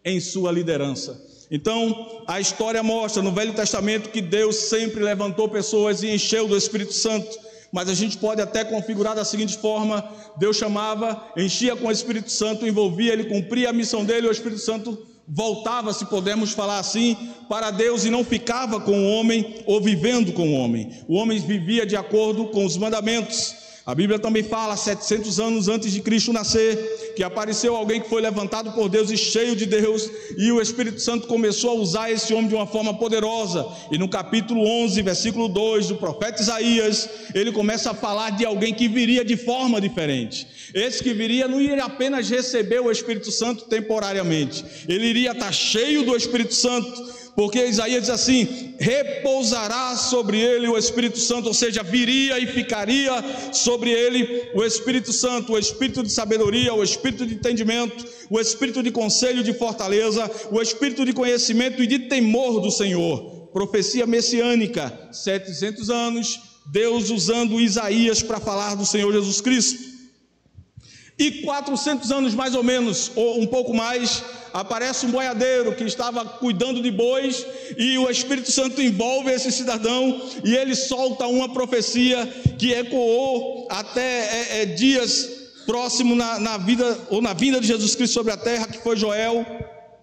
em sua liderança. Então, a história mostra no Velho Testamento que Deus sempre levantou pessoas e encheu do Espírito Santo, mas a gente pode até configurar da seguinte forma: Deus chamava, enchia com o Espírito Santo, envolvia, ele cumpria a missão dele, o Espírito Santo voltava, se podemos falar assim, para Deus, e não ficava com o homem ou vivendo com o homem. O homem vivia de acordo com os mandamentos. A Bíblia também fala, 700 anos antes de Cristo nascer, que apareceu alguém que foi levantado por Deus e cheio de Deus, e o Espírito Santo começou a usar esse homem de uma forma poderosa. E no capítulo 11, versículo 2 do profeta Isaías, ele começa a falar de alguém que viria de forma diferente. Esse que viria não iria apenas receber o Espírito Santo temporariamente, ele iria estar cheio do Espírito Santo, porque Isaías diz assim: repousará sobre ele o Espírito Santo, ou seja, viria e ficaria sobre ele o Espírito Santo, o Espírito de sabedoria, o Espírito de entendimento, o Espírito de conselho, de fortaleza, o Espírito de conhecimento e de temor do Senhor. Profecia messiânica, 700 anos, Deus usando Isaías para falar do Senhor Jesus Cristo. E 400 anos mais ou menos, ou um pouco mais, aparece um boiadeiro que estava cuidando de bois, e o Espírito Santo envolve esse cidadão, e ele solta uma profecia que ecoou até dias próximo na vida, ou na vinda de Jesus Cristo sobre a terra, que foi Joel,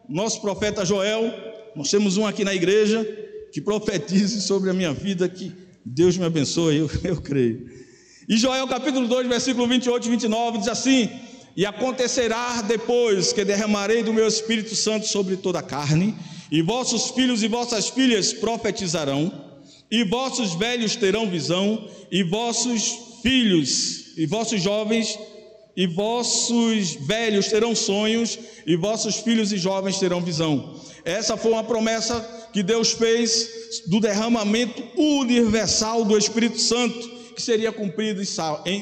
nosso profeta Joel. Nós temos um aqui na igreja que profetize sobre a minha vida, que Deus me abençoe, eu creio. E Joel capítulo 2, versículo 28 e 29 diz assim: e acontecerá depois que derramarei do meu Espírito Santo sobre toda a carne, e vossos filhos e vossas filhas profetizarão, e vossos velhos terão visão, e vossos filhos e vossos jovens e vossos velhos terão sonhos, e vossos filhos e jovens terão visão. Essa foi uma promessa que Deus fez do derramamento universal do Espírito Santo, que seria cumprido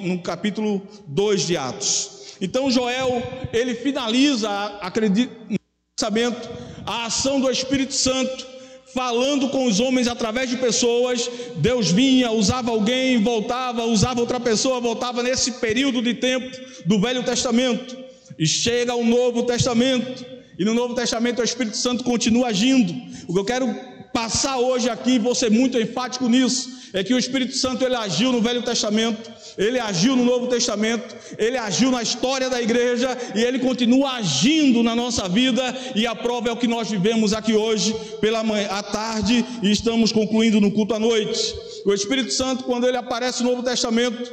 no capítulo 2 de Atos. Então Joel, ele finaliza, acredito, no pensamento, a ação do Espírito Santo, falando com os homens através de pessoas. Deus vinha, usava alguém, voltava, usava outra pessoa, voltava, nesse período de tempo do Velho Testamento. E chega o Novo Testamento, e no Novo Testamento o Espírito Santo continua agindo. O que eu quero passar hoje aqui, vou ser muito enfático nisso, é que o Espírito Santo, ele agiu no Velho Testamento, ele agiu no Novo Testamento, ele agiu na história da igreja, e ele continua agindo na nossa vida, e a prova é o que nós vivemos aqui hoje pela manhã, à tarde, e estamos concluindo no culto à noite. O Espírito Santo, quando ele aparece no Novo Testamento,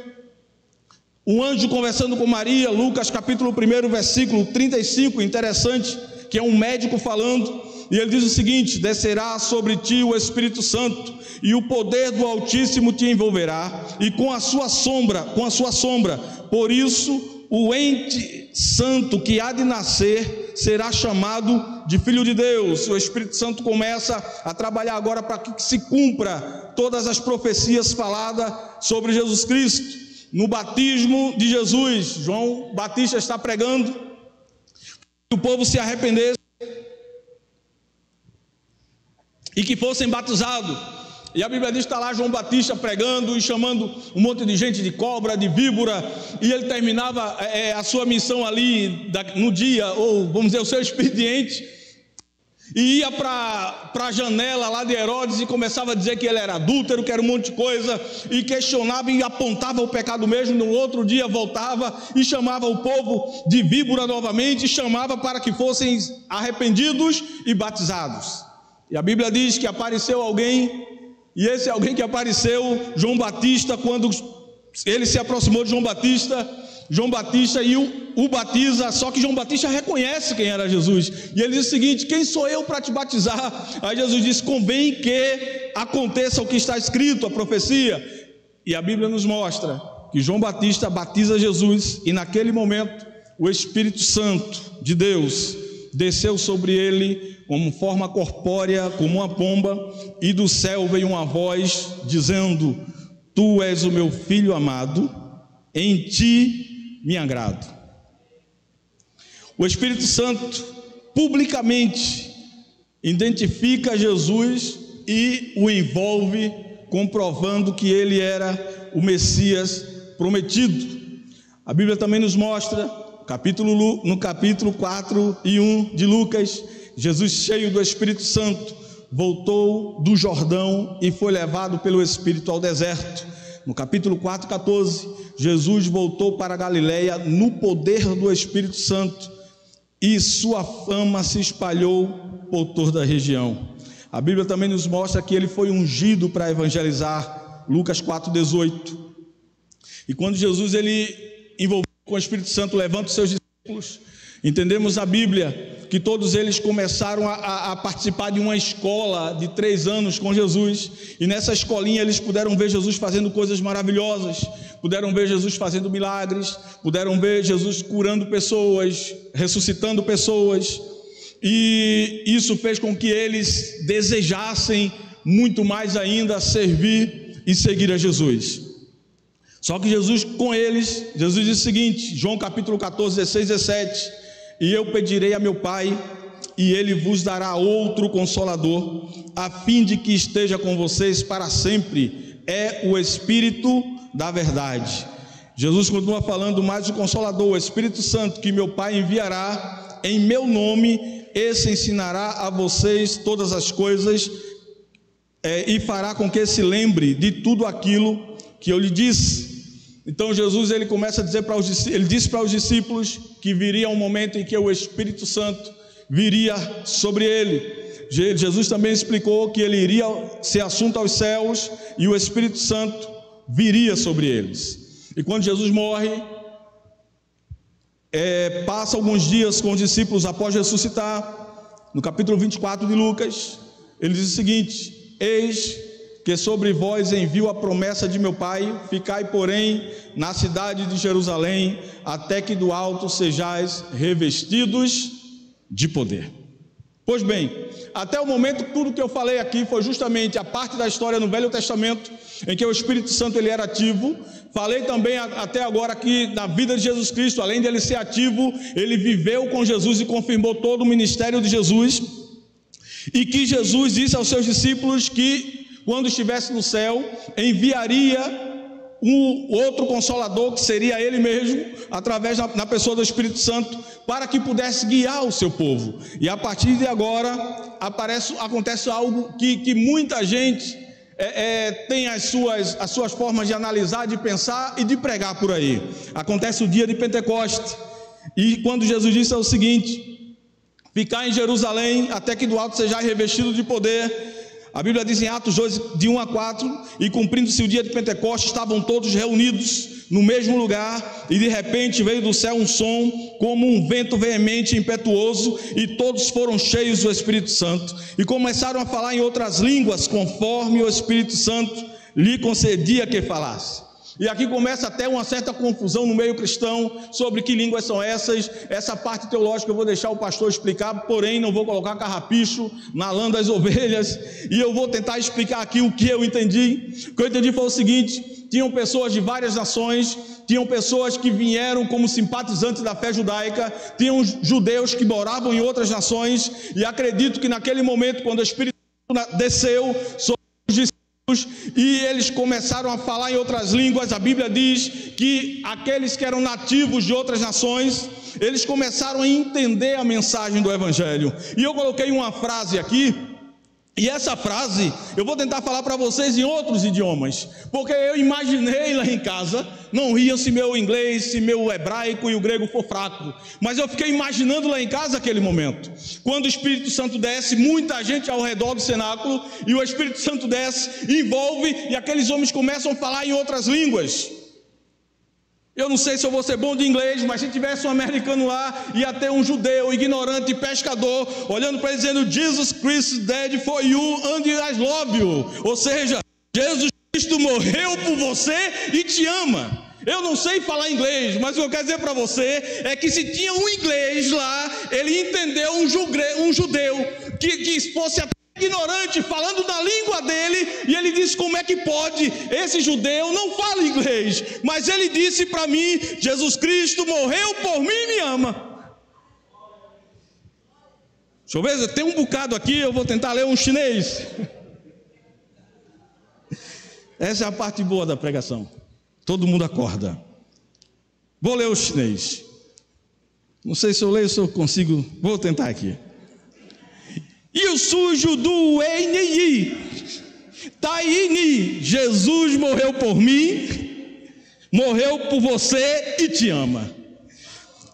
um anjo conversando com Maria, Lucas capítulo 1, versículo 35, interessante, que é um médico falando, e ele diz o seguinte: descerá sobre ti o Espírito Santo, e o poder do Altíssimo te envolverá, e com a sua sombra, por isso o ente santo que há de nascer será chamado de Filho de Deus. O Espírito Santo começa a trabalhar agora para que se cumpra todas as profecias faladas sobre Jesus Cristo. No batismo de Jesus, João Batista está pregando que o povo se arrependesse e que fossem batizados. E a Bíblia diz que está lá João Batista pregando e chamando um monte de gente de cobra, de víbora, e ele terminava a sua missão ali no dia, ou vamos dizer, o seu expediente, e ia para a janela lá de Herodes e começava a dizer que ele era adúltero, que era um monte de coisa, e questionava e apontava o pecado mesmo. No outro dia voltava e chamava o povo de víbora novamente, e chamava para que fossem arrependidos e batizados. E a Bíblia diz que apareceu alguém, e esse alguém que apareceu, João Batista, quando ele se aproximou de João Batista e o batiza, só que João Batista reconhece quem era Jesus, e ele diz o seguinte: quem sou eu para te batizar? Aí Jesus disse: convém que aconteça o que está escrito, a profecia. E a Bíblia nos mostra que João Batista batiza Jesus, e naquele momento o Espírito Santo de Deus desceu sobre ele como forma corpórea, como uma pomba, e do céu veio uma voz dizendo: tu és o meu filho amado, em ti me agrado. O Espírito Santo publicamente identifica Jesus e o envolve, comprovando que ele era o Messias prometido. A Bíblia também nos mostra, no capítulo 4:1 de Lucas, Jesus, cheio do Espírito Santo, voltou do Jordão e foi levado pelo Espírito ao deserto. No capítulo 4:14, Jesus voltou para a Galileia no poder do Espírito Santo e sua fama se espalhou por toda a região. A Bíblia também nos mostra que ele foi ungido para evangelizar, Lucas 4:18. E quando Jesus, ele envolvido com o Espírito Santo, levanta os seus discípulos, entendemos a Bíblia que todos eles começaram a participar de uma escola de 3 anos com Jesus, e nessa escolinha eles puderam ver Jesus fazendo coisas maravilhosas, puderam ver Jesus fazendo milagres, puderam ver Jesus curando pessoas, ressuscitando pessoas, e isso fez com que eles desejassem muito mais ainda servir e seguir a Jesus. Só que Jesus com eles, Jesus disse o seguinte, João capítulo 14, 16, 17, e eu pedirei a meu Pai, e ele vos dará outro Consolador, a fim de que esteja com vocês para sempre, é o Espírito da verdade. Jesus continua falando mais do Consolador, o Espírito Santo, que meu Pai enviará em meu nome, esse ensinará a vocês todas as coisas, e fará com que se lembre de tudo aquilo que eu lhe disse. Então Jesus, ele começa a dizer ele disse para os discípulos que viria um momento em que o Espírito Santo viria sobre ele. Jesus também explicou que ele iria ser assunto aos céus e o Espírito Santo viria sobre eles. E quando Jesus morre, passa alguns dias com os discípulos após ressuscitar. No capítulo 24 de Lucas, ele diz o seguinte: eis que sobre vós envio a promessa de meu Pai, ficai, porém, na cidade de Jerusalém, até que do alto sejais revestidos de poder. Pois bem, até o momento, tudo que eu falei aqui foi justamente a parte da história no Velho Testamento, em que o Espírito Santo ele era ativo. Falei também até agora aqui na vida de Jesus Cristo, além de ele ser ativo, ele viveu com Jesus e confirmou todo o ministério de Jesus, e que Jesus disse aos seus discípulos que, quando estivesse no céu, enviaria um outro Consolador, que seria ele mesmo, através na pessoa do Espírito Santo, para que pudesse guiar o seu povo. E a partir de agora, acontece algo que muita gente tem as suas formas de analisar, de pensar e de pregar por aí. Acontece o dia de Pentecoste, e quando Jesus disse o seguinte: ficar em Jerusalém, até que do alto sejais revestido de poder. A Bíblia diz em Atos 2, de 1 a 4, e cumprindo-se o dia de Pentecostes, estavam todos reunidos no mesmo lugar, e de repente veio do céu um som, como um vento veemente e impetuoso, e todos foram cheios do Espírito Santo, e começaram a falar em outras línguas, conforme o Espírito Santo lhe concedia que falasse. E aqui começa até uma certa confusão no meio cristão sobre que línguas são essas. Essa parte teológica eu vou deixar o pastor explicar, porém não vou colocar carrapicho na lã das ovelhas, e eu vou tentar explicar aqui o que eu entendi. O que eu entendi foi o seguinte: tinham pessoas de várias nações, tinham pessoas que vieram como simpatizantes da fé judaica, tinham judeus que moravam em outras nações, e acredito que naquele momento, quando o Espírito desceu sobre os discípulos, e eles começaram a falar em outras línguas, a Bíblia diz que aqueles que eram nativos de outras nações, eles começaram a entender a mensagem do Evangelho. E eu coloquei uma frase aqui, e essa frase eu vou tentar falar para vocês em outros idiomas, porque eu imaginei lá em casa, não riam se meu inglês, se meu hebraico e o grego for fraco, mas eu fiquei imaginando lá em casa aquele momento, quando o Espírito Santo desce, muita gente ao redor do cenáculo, e o Espírito Santo desce, envolve, e aqueles homens começam a falar em outras línguas. Eu não sei se eu vou ser bom de inglês, mas se tivesse um americano lá, ia ter um judeu, ignorante, pescador, olhando para ele dizendo: Jesus Christ dead for you and I love you. Ou seja, Jesus Cristo morreu por você e te ama. Eu não sei falar inglês, mas o que eu quero dizer para você é que se tinha um inglês lá, ele entendeu um judeu que fosse até ignorante, falando da língua dele, e ele disse: como é que pode? Esse judeu não fala inglês, mas ele disse para mim: Jesus Cristo morreu por mim e me ama. Deixa eu ver, tem um bocado aqui, eu vou tentar ler um chinês. Essa é a parte boa da pregação. Todo mundo acorda. Vou ler o chinês. Não sei se eu leio, se eu consigo. Vou tentar aqui. E sujo do Eni, Taini, Jesus morreu por mim, morreu por você e te ama.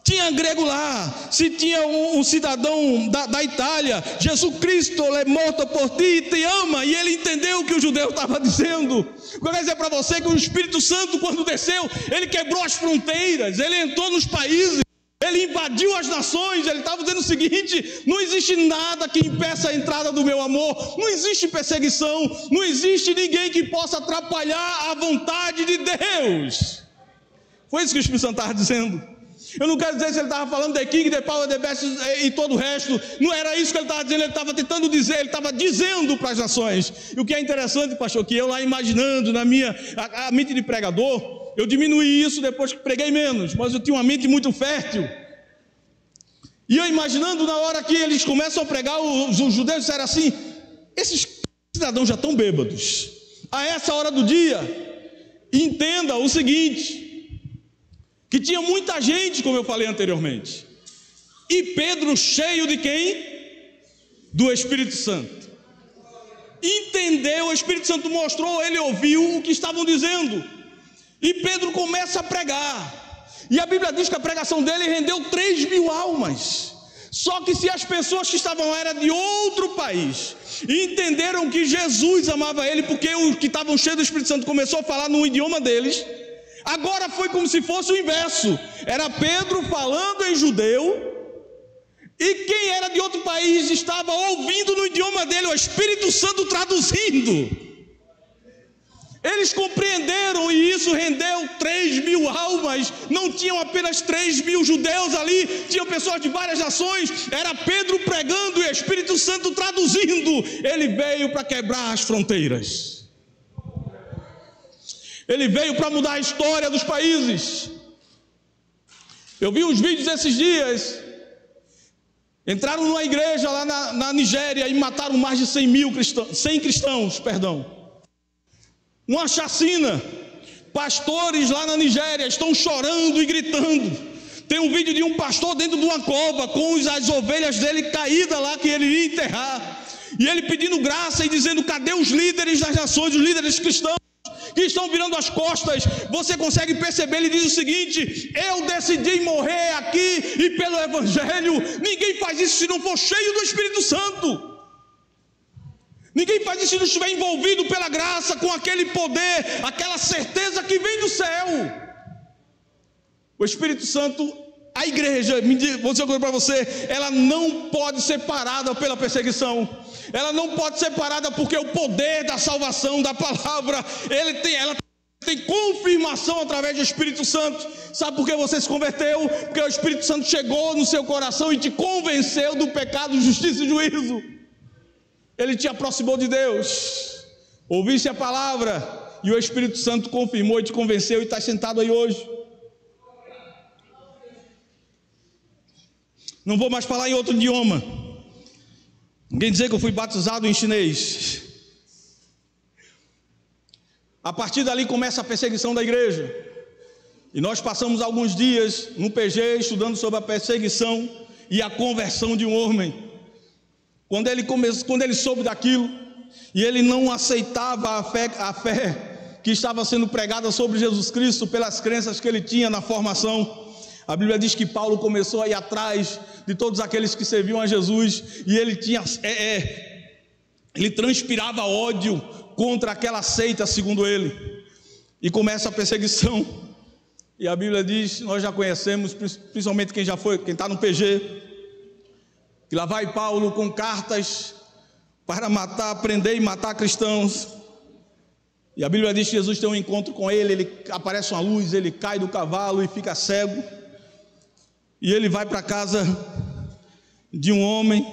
Tinha grego lá, se tinha um cidadão da Itália, Jesus Cristo é morto por ti e te ama, e ele entendeu o que o judeu estava dizendo. Eu quero dizer para você que o Espírito Santo, quando desceu, ele quebrou as fronteiras, ele entrou nos países, ele invadiu as nações. Ele estava dizendo o seguinte: não existe nada que impeça a entrada do meu amor, não existe perseguição, não existe ninguém que possa atrapalhar a vontade de Deus. Foi isso que o Espírito Santo estava dizendo. Eu não quero dizer se ele estava falando de King, de Power, de Best e todo o resto. Não era isso que ele estava dizendo, ele estava tentando dizer, ele estava dizendo para as nações. E o que é interessante, pastor, que eu lá imaginando na minha a mente de pregador, eu diminuí isso depois que preguei menos, mas eu tinha uma mente muito fértil. E eu imaginando na hora que eles começam a pregar, os judeus disseram assim: esses cidadãos já estão bêbados a essa hora do dia. Entenda o seguinte, que tinha muita gente, como eu falei anteriormente, e Pedro cheio de quem? Do Espírito Santo. Entendeu, o Espírito Santo mostrou, ele ouviu o que estavam dizendo, e Pedro começa a pregar, e a Bíblia diz que a pregação dele rendeu 3.000 almas. Só que se as pessoas que estavam lá eram de outro país, e entenderam que Jesus amava ele, porque os que estavam cheios do Espírito Santo começou a falar no idioma deles, agora foi como se fosse o inverso. Era Pedro falando em judeu, e quem era de outro país estava ouvindo no idioma dele, o Espírito Santo traduzindo. Eles compreenderam, e isso rendeu 3.000 almas. Não tinham apenas 3.000 judeus ali, tinham pessoas de várias nações. Era Pedro pregando e o Espírito Santo traduzindo. Ele veio para quebrar as fronteiras, ele veio para mudar a história dos países. Eu vi uns vídeos esses dias. Entraram numa igreja lá na Nigéria e mataram mais de 100 cristãos. Uma chacina. Pastores lá na Nigéria estão chorando e gritando. Tem um vídeo de um pastor dentro de uma cova com as ovelhas dele caídas lá, que ele ia enterrar, e ele pedindo graça e dizendo: cadê os líderes das nações, os líderes cristãos que estão virando as costas? Você consegue perceber? Ele diz o seguinte: eu decidi morrer aqui e pelo Evangelho. Ninguém faz isso se não for cheio do Espírito Santo. Ninguém faz isso se não estiver envolvido pela graça, com aquele poder, aquela certeza que vem do céu. O Espírito Santo, a igreja, vou dizer uma coisa para você, ela não pode ser parada pela perseguição, ela não pode ser parada, porque o poder da salvação, da palavra, ela tem confirmação através do Espírito Santo. Sabe por que você se converteu? Porque o Espírito Santo chegou no seu coração e te convenceu do pecado, justiça e juízo. Ele te aproximou de Deus, ouviste a palavra e o Espírito Santo confirmou e te convenceu, e está sentado aí hoje. Não vou mais falar em outro idioma. Ninguém dizer que eu fui batizado em chinês. A partir dali começa a perseguição da igreja, e nós passamos alguns dias no PG estudando sobre a perseguição e a conversão de um homem. Quando ele soube daquilo, e ele não aceitava a fé que estava sendo pregada sobre Jesus Cristo pelas crenças que ele tinha na formação, a Bíblia diz que Paulo começou a ir atrás de todos aqueles que serviam a Jesus, e ele transpirava ódio contra aquela seita, segundo ele, e começa a perseguição. E a Bíblia diz, nós já conhecemos, principalmente quem está no PG, que lá vai Paulo com cartas para prender e matar cristãos. E a Bíblia diz que Jesus tem um encontro com ele aparece uma luz, ele cai do cavalo e fica cego, e ele vai para casa de um homem.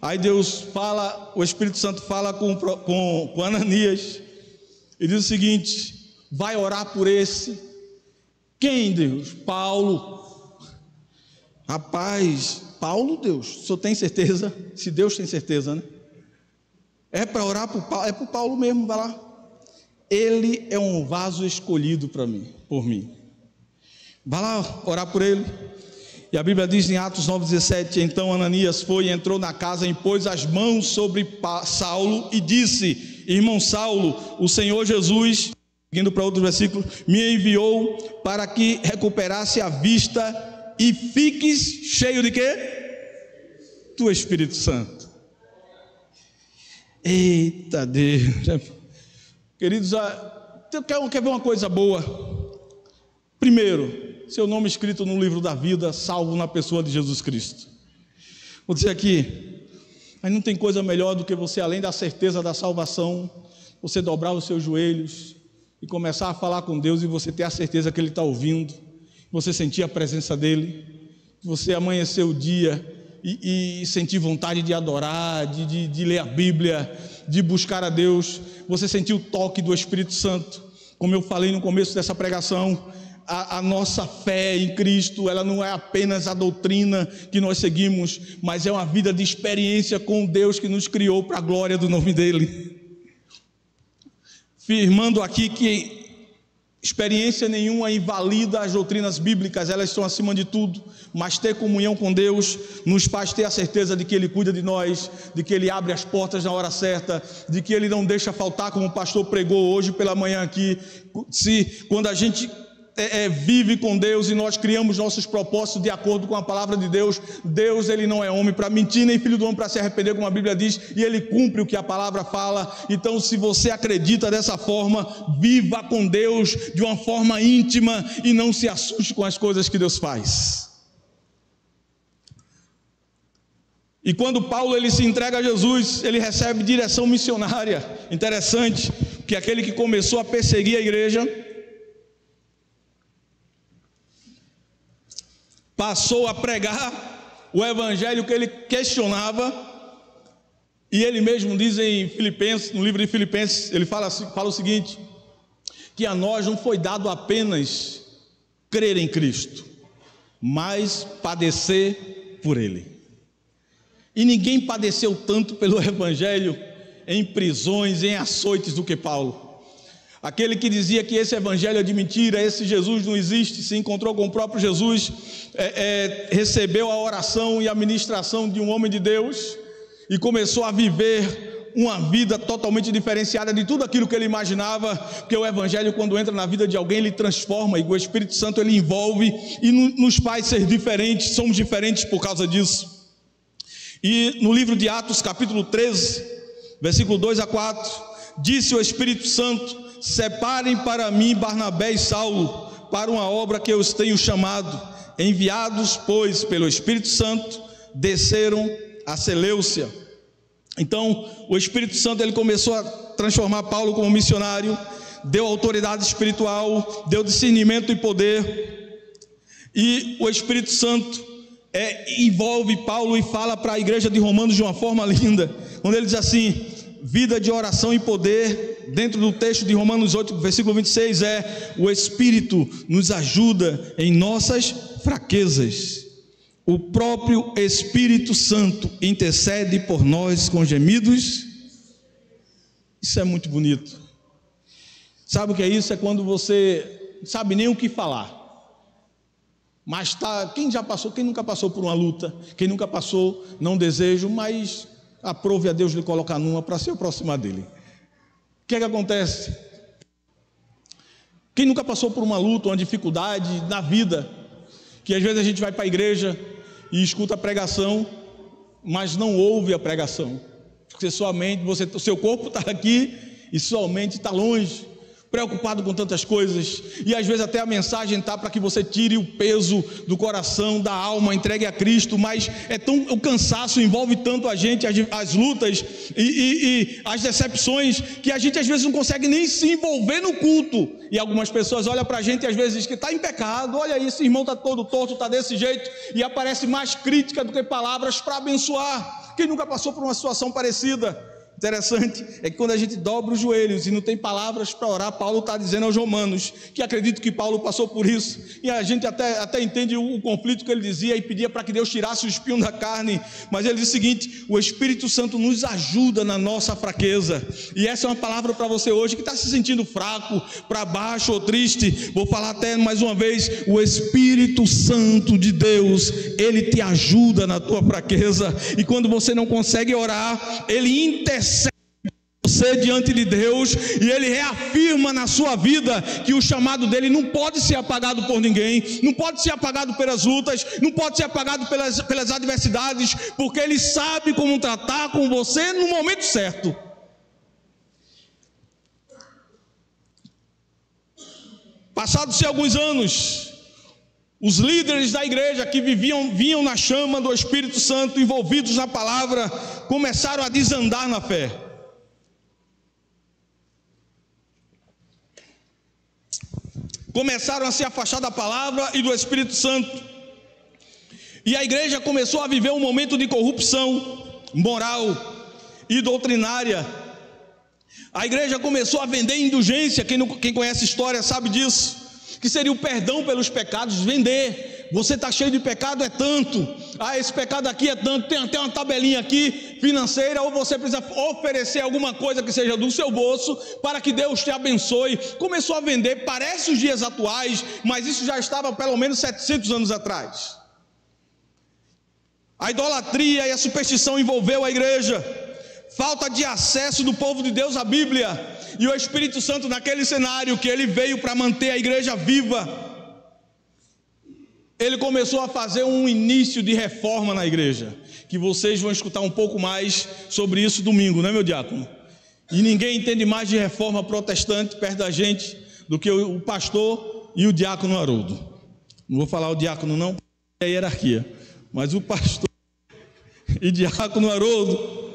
Aí Deus fala, o Espírito Santo fala com Ananias, e diz o seguinte: vai orar por esse. Quem, Deus? Paulo. Rapaz, Paulo, Deus, o senhor tem certeza? Se Deus tem certeza, né? É para orar por Paulo, é por Paulo mesmo, vai lá. Ele é um vaso escolhido por mim. Vai lá orar por ele. E a Bíblia diz em Atos 9,17: então Ananias foi e entrou na casa, impôs as mãos sobre Saulo e disse: irmão Saulo, o Senhor Jesus, seguindo para outro versículo, me enviou para que recuperasse a vista e fiques cheio de quê? Do Espírito Santo. Eita Deus. Queridos, quer ver uma coisa boa? Primeiro, seu nome escrito no livro da vida, salvo na pessoa de Jesus Cristo. Vou dizer aqui, mas não tem coisa melhor do que você, além da certeza da salvação, você dobrar os seus joelhos e começar a falar com Deus, e você ter a certeza que Ele está ouvindo, você sentir a presença dEle, você amanhecer o dia e sentir vontade de adorar, de ler a Bíblia, de buscar a Deus, você sentir o toque do Espírito Santo. Como eu falei no começo dessa pregação, a nossa fé em Cristo, ela não é apenas a doutrina que nós seguimos, mas é uma vida de experiência com Deus que nos criou para a glória do nome dEle. Firmando aqui que experiência nenhuma invalida as doutrinas bíblicas, elas estão acima de tudo, mas ter comunhão com Deus nos faz ter a certeza de que Ele cuida de nós, de que Ele abre as portas na hora certa, de que Ele não deixa faltar, como o pastor pregou hoje pela manhã aqui. Quando a gente vive com Deus e nós criamos nossos propósitos de acordo com a palavra de Deus, Deus, Ele não é homem para mentir, nem filho do homem para se arrepender, como a Bíblia diz, e Ele cumpre o que a palavra fala. Então, se você acredita dessa forma, viva com Deus de uma forma íntima e não se assuste com as coisas que Deus faz. E quando Paulo ele se entrega a Jesus, ele recebe direção missionária. Interessante, que aquele que começou a perseguir a igreja passou a pregar o evangelho que ele questionava, e ele mesmo diz em Filipenses, no livro de Filipenses, ele fala o seguinte, que a nós não foi dado apenas crer em Cristo, mas padecer por Ele. E ninguém padeceu tanto pelo evangelho em prisões, em açoites do que Paulo. Aquele que dizia que esse evangelho é de mentira, esse Jesus não existe, se encontrou com o próprio Jesus, recebeu a oração e a ministração de um homem de Deus e começou a viver uma vida totalmente diferenciada de tudo aquilo que ele imaginava, porque o evangelho, quando entra na vida de alguém, ele transforma, e o Espírito Santo ele envolve e nos faz ser diferentes, somos diferentes por causa disso. E no livro de Atos, capítulo 13, versículo 2 a 4, disse o Espírito Santo: separem para mim Barnabé e Saulo para uma obra que eu os tenho chamado. Enviados, pois, pelo Espírito Santo, desceram a Seleucia. Então, o Espírito Santo ele começou a transformar Paulo como missionário, deu autoridade espiritual, deu discernimento e poder, e o Espírito Santo envolve Paulo e fala para a igreja de Romanos de uma forma linda, onde ele diz assim: vida de oração e poder. Dentro do texto de Romanos 8, versículo 26, o Espírito nos ajuda em nossas fraquezas. O próprio Espírito Santo intercede por nós com gemidos. Isso é muito bonito. Sabe o que é isso? É quando você não sabe nem o que falar. Mas quem já passou, quem nunca passou por uma luta, quem nunca passou, não desejo, mas aprove a Deus lhe colocar numa para se aproximar dele. O que é que acontece? Quem nunca passou por uma luta, uma dificuldade na vida, que às vezes a gente vai para a igreja e escuta a pregação, mas não ouve a pregação, porque somente o seu corpo está aqui e somente está longe, preocupado com tantas coisas, e às vezes até a mensagem está para que você tire o peso do coração, da alma, entregue a Cristo, mas o cansaço envolve tanto a gente, as lutas e as decepções, que a gente às vezes não consegue nem se envolver no culto, e algumas pessoas olham para a gente e às vezes dizem que está em pecado, olha aí, esse irmão está todo torto, está desse jeito, e aparece mais crítica do que palavras para abençoar. Quem nunca passou por uma situação parecida? Interessante é que quando a gente dobra os joelhos e não tem palavras para orar, Paulo está dizendo aos romanos, que acredito que Paulo passou por isso, e a gente até entende o conflito que ele dizia e pedia para que Deus tirasse o espinho da carne, mas ele diz o seguinte: o Espírito Santo nos ajuda na nossa fraqueza. E essa é uma palavra para você hoje que está se sentindo fraco, para baixo ou triste. Vou falar até mais uma vez: o Espírito Santo de Deus, ele te ajuda na tua fraqueza, e quando você não consegue orar, ele intercede você diante de Deus, e ele reafirma na sua vida que o chamado dele não pode ser apagado por ninguém, não pode ser apagado pelas lutas, não pode ser apagado pelas adversidades, porque ele sabe como tratar com você no momento certo. Passados-se alguns anos, os líderes da igreja que vinham na chama do Espírito Santo, envolvidos na palavra, começaram a desandar na fé. Começaram a se afastar da palavra e do Espírito Santo. E a igreja começou a viver um momento de corrupção moral e doutrinária. A igreja começou a vender indulgência. Quem conhece a história sabe disso, que seria o perdão pelos pecados. Vender: você está cheio de pecado, é tanto, esse pecado aqui é tanto, tem até uma tabelinha aqui financeira, ou você precisa oferecer alguma coisa que seja do seu bolso para que Deus te abençoe. Começou a vender, parece os dias atuais, mas isso já estava pelo menos 700 anos atrás. A idolatria e a superstição envolveu a igreja, falta de acesso do povo de Deus à Bíblia, e o Espírito Santo, naquele cenário que ele veio para manter a igreja viva, ele começou a fazer um início de reforma na igreja, que vocês vão escutar um pouco mais sobre isso domingo, né, meu diácono? E ninguém entende mais de reforma protestante perto da gente do que o pastor e o diácono Haroldo. Não vou falar o diácono não, é a hierarquia, mas o pastor e diácono Haroldo.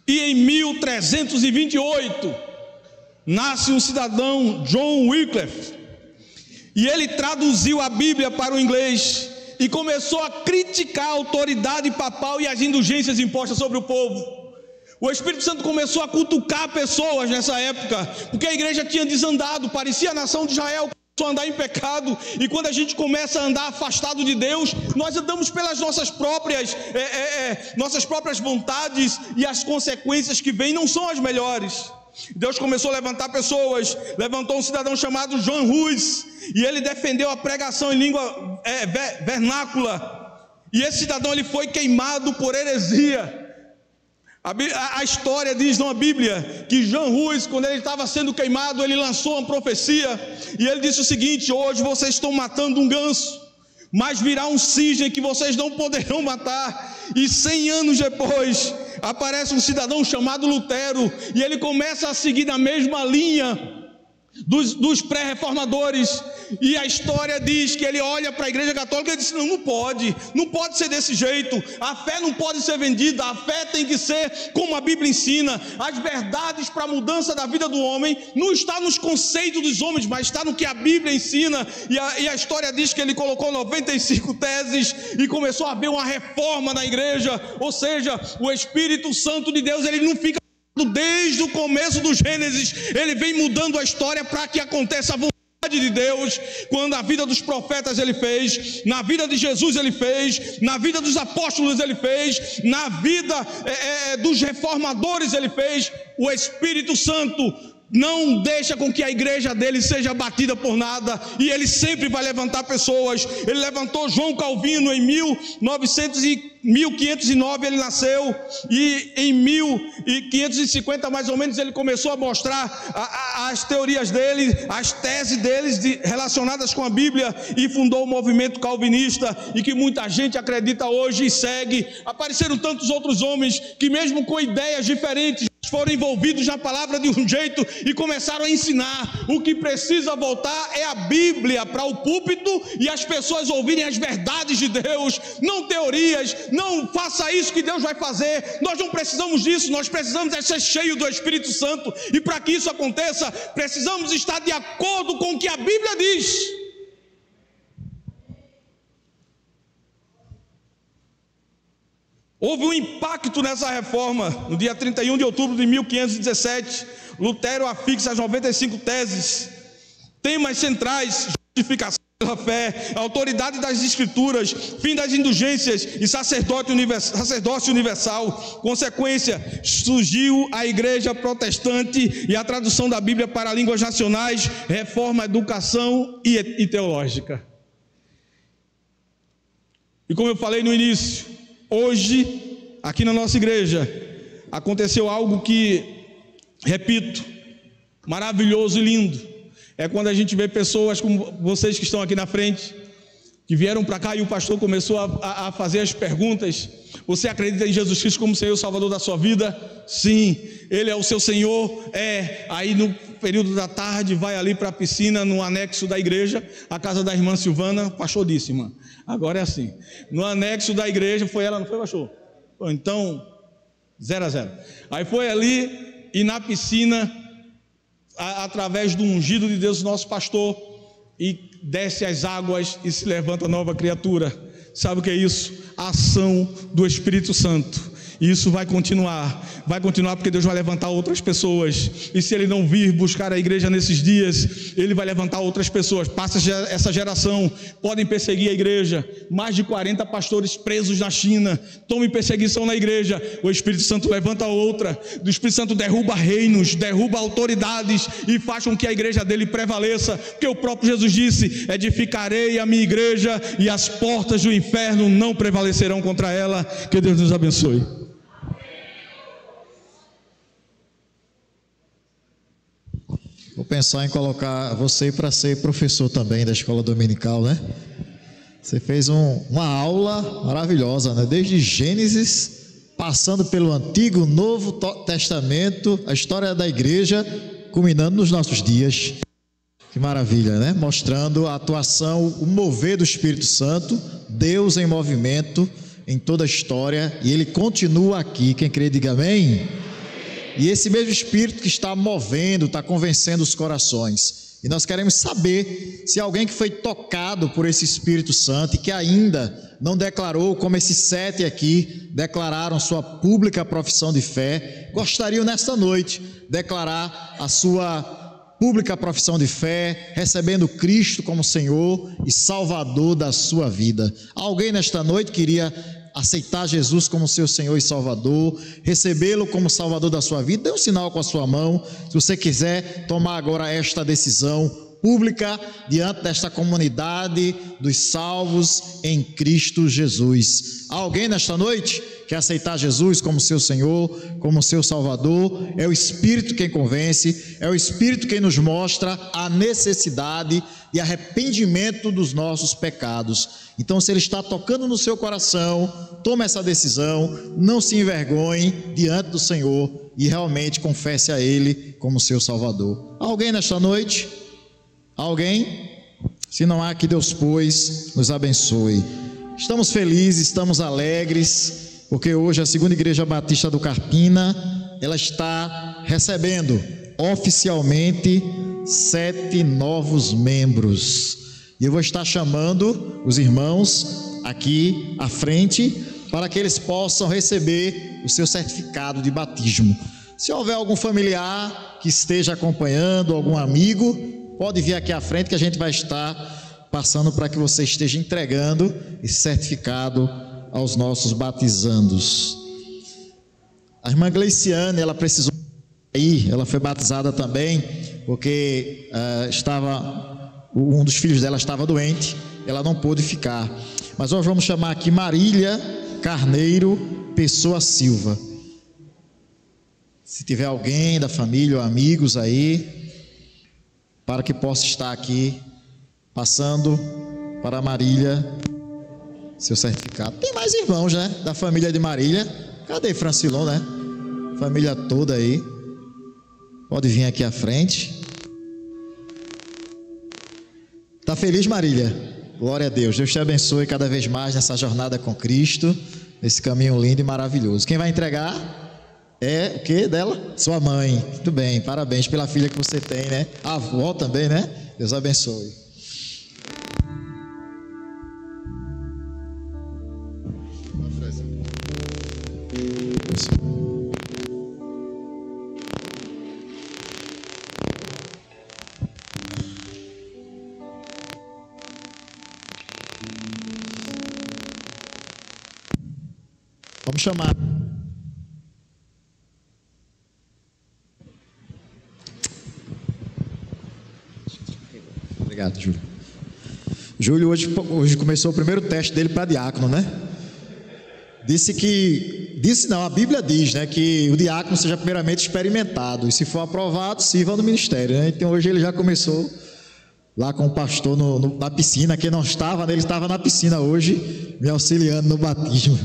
E em 1328 nasce um cidadão, John Wycliffe, e ele traduziu a Bíblia para o inglês e começou a criticar a autoridade papal e as indulgências impostas sobre o povo. O Espírito Santo começou a cutucar pessoas nessa época, porque a igreja tinha desandado, parecia a nação de Israel começou a andar em pecado. E quando a gente começa a andar afastado de Deus, nós andamos pelas nossas próprias vontades, e as consequências que vêm não são as melhores. Deus começou a levantar pessoas, levantou um cidadão chamado John Hus, e ele defendeu a pregação em língua vernácula, e esse cidadão ele foi queimado por heresia. A história diz na Bíblia que John Hus, quando ele estava sendo queimado, ele lançou uma profecia, e ele disse o seguinte: hoje vocês estão matando um ganso, mas virá um cisne que vocês não poderão matar. E 100 anos depois aparece um cidadão chamado Lutero, e ele começa a seguir na mesma linha dos pré-reformadores, e a história diz que ele olha para a igreja católica e diz: não pode ser desse jeito, a fé não pode ser vendida, a fé tem que ser como a Bíblia ensina. As verdades para a mudança da vida do homem não está nos conceitos dos homens, mas está no que a Bíblia ensina. E a história diz que ele colocou 95 teses e começou a haver uma reforma na igreja. Ou seja, o Espírito Santo de Deus, ele não fica desde o começo do Gênesis, ele vem mudando a história para que aconteça a vontade de Deus. Quando a vida dos profetas ele fez, na vida de Jesus ele fez, na vida dos apóstolos ele fez, na vida dos reformadores ele fez. O Espírito Santo não deixa com que a igreja dele seja batida por nada, e ele sempre vai levantar pessoas. Ele levantou João Calvino em 1509 ele nasceu, e em 1550 mais ou menos ele começou a mostrar as teorias dele, as teses deles relacionadas com a Bíblia, e fundou o movimento calvinista, e que muita gente acredita hoje e segue. Apareceram tantos outros homens que mesmo com ideias diferentes foram envolvidos na palavra de um jeito e começaram a ensinar. O que precisa voltar é a Bíblia para o púlpito, e as pessoas ouvirem as verdades de Deus, não teorias. Não faça isso que Deus vai fazer. Nós não precisamos disso, nós precisamos ser cheios do Espírito Santo, e para que isso aconteça, precisamos estar de acordo com o que a Bíblia diz. Houve um impacto nessa reforma. No dia 31 de outubro de 1517, Lutero afixa as 95 teses, temas centrais: justificação pela fé, autoridade das escrituras, fim das indulgências e sacerdócio universal. Consequência, surgiu a igreja protestante e a tradução da Bíblia para línguas nacionais, reforma, educação e teológica. E como eu falei no início, hoje, aqui na nossa igreja, aconteceu algo que, repito, maravilhoso e lindo. É quando a gente vê pessoas como vocês que estão aqui na frente, que vieram para cá e o pastor começou a fazer as perguntas: você acredita em Jesus Cristo como Senhor e Salvador da sua vida? Sim. Ele é o seu Senhor? É. Aí no período da tarde vai ali para a piscina, no anexo da igreja, a casa da irmã Silvana. O pastor disse: irmã, agora é assim, no anexo da igreja, foi ela, não foi, pastor? Então, 0-0. Aí foi ali e na piscina, através do ungido de Deus, nosso pastor, e desce as águas e se levanta nova criatura. Sabe o que é isso? A ação do Espírito Santo. E isso vai continuar porque Deus vai levantar outras pessoas. E se Ele não vir buscar a igreja nesses dias, Ele vai levantar outras pessoas. Passa essa geração, podem perseguir a igreja. Mais de 40 pastores presos na China, tomem perseguição na igreja. O Espírito Santo levanta outra. O Espírito Santo derruba reinos, derruba autoridades e faz com que a igreja dele prevaleça. Porque o próprio Jesus disse: edificarei a minha igreja e as portas do inferno não prevalecerão contra ela. Que Deus nos abençoe.
Vou pensar em colocar você para ser professor também da escola dominical, né? Você fez uma aula maravilhosa, né? Desde Gênesis, passando pelo Antigo, Novo Testamento, a história da igreja, culminando nos nossos dias. Que maravilha, né? Mostrando a atuação, o mover do Espírito Santo, Deus em movimento em toda a história, e Ele continua aqui. Quem crê, diga amém. E esse mesmo Espírito que está movendo, está convencendo os corações. E nós queremos saber se alguém que foi tocado por esse Espírito Santo e que ainda não declarou, como esses 7 aqui declararam sua pública profissão de fé, gostariam nesta noite declarar a sua pública profissão de fé, recebendo Cristo como Senhor e Salvador da sua vida. Alguém nesta noite queria aceitar Jesus como seu Senhor e Salvador, recebê-lo como Salvador da sua vida? Dê um sinal com a sua mão, se você quiser tomar agora esta decisão pública diante desta comunidade dos salvos em Cristo Jesus. Há alguém nesta noite que aceitar Jesus como seu Senhor, como seu Salvador? É o Espírito quem convence, é o Espírito quem nos mostra a necessidade de arrependimento dos nossos pecados. Então, se Ele está tocando no seu coração, tome essa decisão, não se envergonhe diante do Senhor e realmente confesse a Ele como seu Salvador. Há alguém nesta noite? Alguém? Se não há, que Deus, pois, nos abençoe. Estamos felizes, estamos alegres, porque hoje a Segunda Igreja Batista do Carpina, ela está recebendo oficialmente 7 novos membros. E eu vou estar chamando os irmãos aqui à frente para que eles possam receber o seu certificado de batismo. Se houver algum familiar que esteja acompanhando, algum amigo, pode vir aqui à frente que a gente vai estar passando para que você esteja entregando esse certificado aos nossos batizandos. A irmã Gleiciane, ela precisou ir, ela foi batizada também, porque um dos filhos dela estava doente, ela não pôde ficar. Mas nós vamos chamar aqui Marília Carneiro Pessoa Silva. Se tiver alguém da família ou amigos aí, para que possa estar aqui passando para Marília seu certificado. Tem mais irmãos, né? Da família de Marília. Cadê Francilon, né? Família toda aí. Pode vir aqui à frente. Tá feliz, Marília? Glória a Deus. Deus te abençoe cada vez mais nessa jornada com Cristo, nesse caminho lindo e maravilhoso. Quem vai entregar é o que dela? Sua mãe. Muito bem, parabéns pela filha que você tem, né? A avó também, né? Deus abençoe. Vamos chamar. Obrigado, Júlio. Júlio hoje começou o primeiro teste dele para diácono, né? A Bíblia diz, né, que o diácono seja primeiramente experimentado e, se for aprovado, sirva no ministério, né? Então hoje ele já começou lá com o pastor na piscina. Quem não estava, né, ele estava na piscina hoje, me auxiliando no batismo.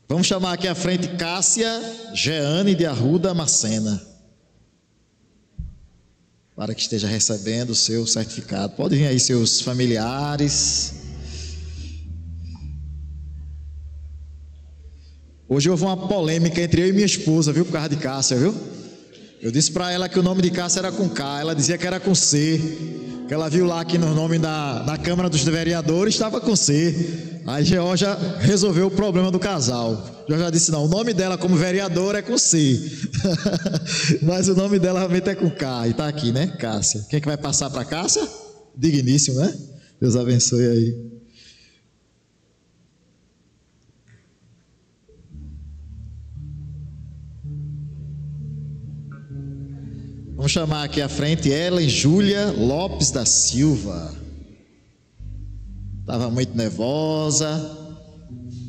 Vamos chamar aqui à frente Cássia Jeane de Arruda Macena, para que esteja recebendo o seu certificado. Pode vir aí seus familiares. Hoje houve uma polêmica entre eu e minha esposa, viu, por causa de Cássia, viu? Eu disse para ela que o nome de Cássia era com K, ela dizia que era com C, que ela viu lá que no nome da Câmara dos Vereadores estava com C. Aí Georgia resolveu o problema do casal. Georgia disse: não, o nome dela como vereadora é com C, mas o nome dela realmente é com K, e está aqui, né, Cássia. Quem é que vai passar para Cássia? Digníssimo, né? Deus abençoe aí. Vamos chamar aqui à frente Ellen Júlia Lopes da Silva. Estava muito nervosa.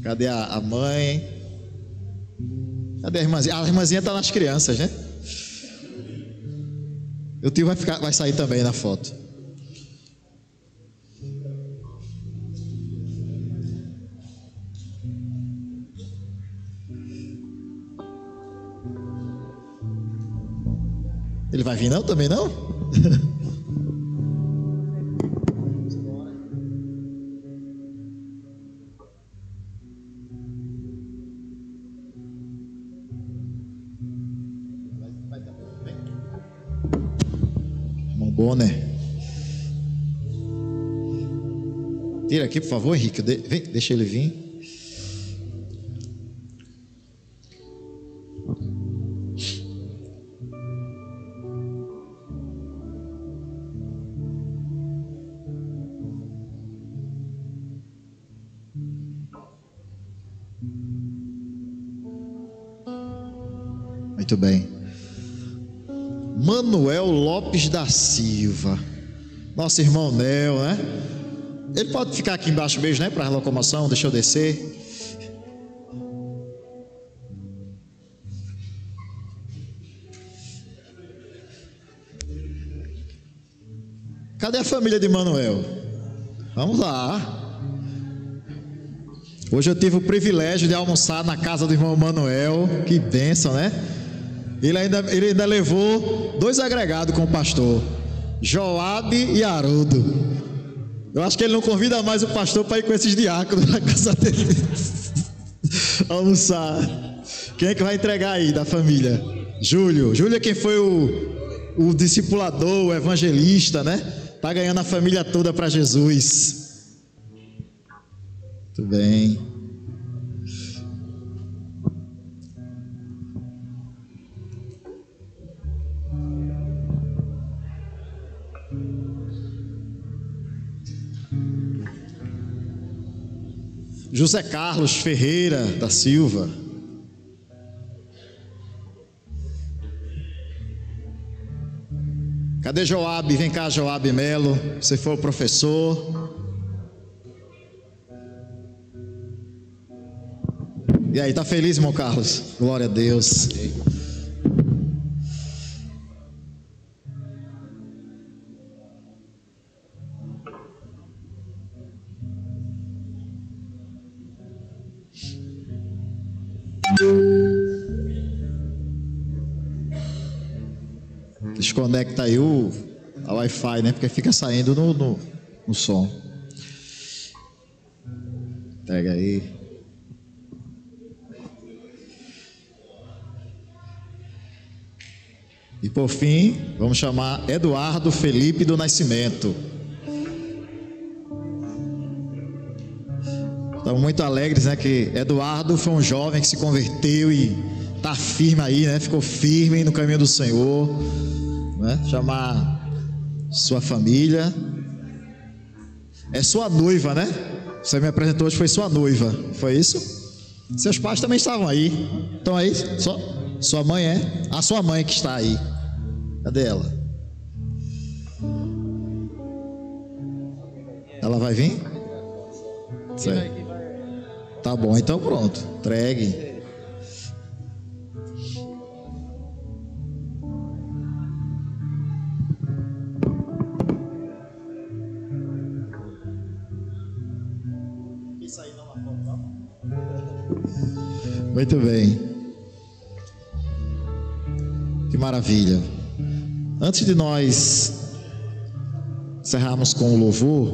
Cadê a mãe? Cadê a irmãzinha? A irmãzinha está nas crianças, né? O tio vai sair também na foto. Ele vai vir não? Também não? Irmão Bonner. Tira aqui, por favor, Henrique. Vem, deixa ele vir. Muito bem. Manuel Lopes da Silva, nosso irmão Nel, né? Ele pode ficar aqui embaixo mesmo, né? Para a locomoção, deixa eu descer. Cadê a família de Manuel? Vamos lá. Hoje eu tive o privilégio de almoçar na casa do irmão Manuel. Que bênção, né? Ele ainda levou 2 agregados com o pastor, Joabe e Haroldo. Eu acho que ele não convida mais o pastor para ir com esses diáconos na casa dele almoçar. Quem é que vai entregar aí da família? Júlio. Júlio é quem foi o discipulador, o evangelista, né? Tá ganhando a família toda para Jesus. Muito bem. José Carlos Ferreira da Silva. Cadê Joabe? Vem cá, Joabe Melo. Você foi o professor. E aí, tá feliz, irmão Carlos? Glória a Deus. Desconecta aí a Wi-Fi, né? Porque fica saindo no som. Pega aí. E por fim, vamos chamar Eduardo Felipe do Nascimento. Estamos muito alegres, né? Que Eduardo foi um jovem que se converteu e está firme aí, né? Ficou firme no caminho do Senhor, né? Chamar sua família. É sua noiva, né? Você me apresentou hoje, foi sua noiva, foi isso? Seus pais também estavam aí. Estão aí? Sua mãe é? A sua mãe que está aí. Cadê ela? Ela vai vir? Certo. Tá bom, então pronto. Entregue. Muito bem. Que maravilha. Antes de nós encerrarmos com o louvor,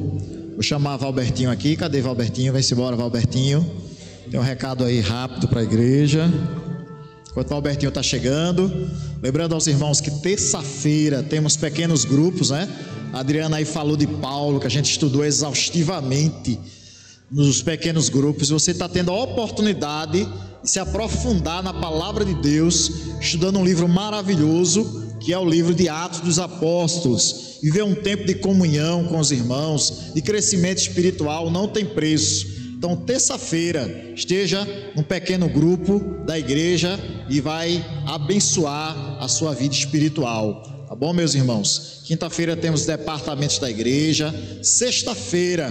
vou chamar Valbertinho aqui. Cadê Valbertinho? Vem-se embora, Valbertinho. Tem um recado aí rápido para a igreja. Enquanto Valbertinho está chegando, lembrando aos irmãos que terça-feira temos pequenos grupos, né? A Adriana aí falou de Paulo, que a gente estudou exaustivamente nos pequenos grupos. Você está tendo a oportunidade de se aprofundar na palavra de Deus, estudando um livro maravilhoso, que é o livro de Atos dos Apóstolos. Viver um tempo de comunhão com os irmãos, de crescimento espiritual, não tem preço. Então, terça-feira, esteja num pequeno grupo da igreja e vai abençoar a sua vida espiritual. Tá bom, meus irmãos? Quinta-feira temos departamentos da igreja. Sexta-feira,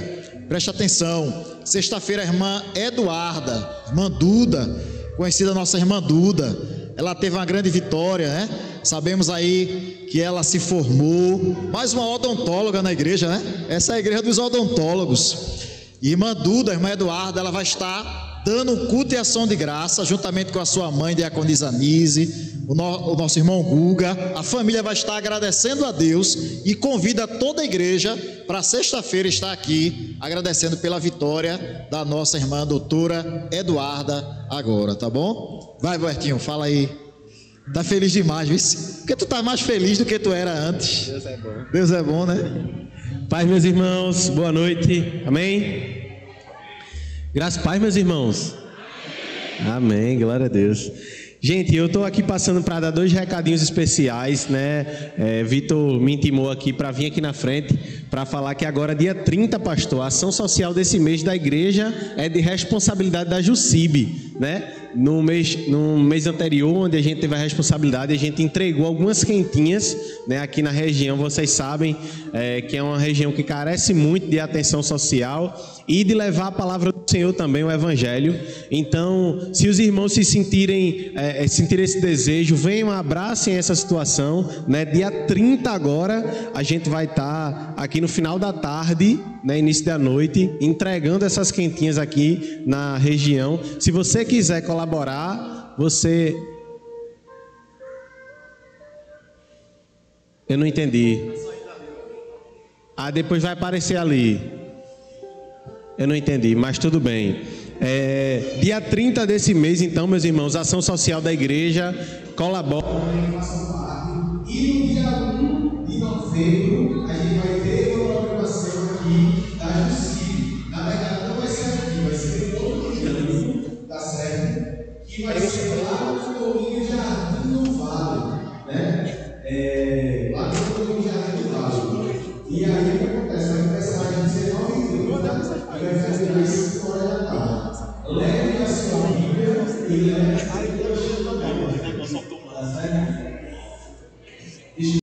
preste atenção, sexta-feira a irmã Eduarda, irmã Duda, conhecida nossa irmã Duda, ela teve uma grande vitória, né? Sabemos aí que ela se formou, mais uma odontóloga na igreja, né? Essa é a igreja dos odontólogos. E irmã Duda, irmã Eduarda, ela vai estar dando um culto e ação de graça, juntamente com a sua mãe, diaconisa Nise, o nosso irmão Guga. A família vai estar agradecendo a Deus e convida toda a igreja para sexta-feira estar aqui, agradecendo pela vitória da nossa irmã doutora Eduarda agora, tá bom? Vai, Bertinho, fala aí. Tá feliz demais, viu? Porque tu tá mais feliz do que tu era antes.
Deus é bom.
Deus é bom, né?
Paz, meus irmãos, boa noite, amém? Graças a paz, meus irmãos. Amém, glória a Deus. Gente, eu estou aqui passando para dar 2 recadinhos especiais, né? Vitor me intimou aqui para vir aqui na frente para falar que agora, dia 30, pastor, a ação social desse mês da igreja é de responsabilidade da Jucib, né? No mês anterior, onde a gente teve a responsabilidade, a gente entregou algumas quentinhas, né? Aqui na região, vocês sabem que é uma região que carece muito de atenção social e de levar a palavra do Senhor também, o Evangelho. Então, se os irmãos se sentirem esse desejo, venham, abracem essa situação, né? Dia 30 agora, a gente vai estar aqui no final da tarde, né? Início da noite, entregando essas quentinhas aqui na região. Se você quiser colaborar, você... Eu não entendi. Depois vai aparecer ali. Eu não entendi, mas tudo bem. Dia 30 desse mês, então, meus irmãos, a ação social da igreja colabora. E no dia 1 de novembro, a gente vai ter uma programação aqui da Jucib. Na verdade, não vai ser aqui, vai ser em outro dia, tá certo? Que vai ser lá no Condomínio Jardim do Vale, né? Lá no Condomínio Jardim do Vale. E aí o que acontece? Vai começar às 19h30 e vai fazer às 5 horas da tarde. Leve a sua Bíblia e leve a sua Bíblia.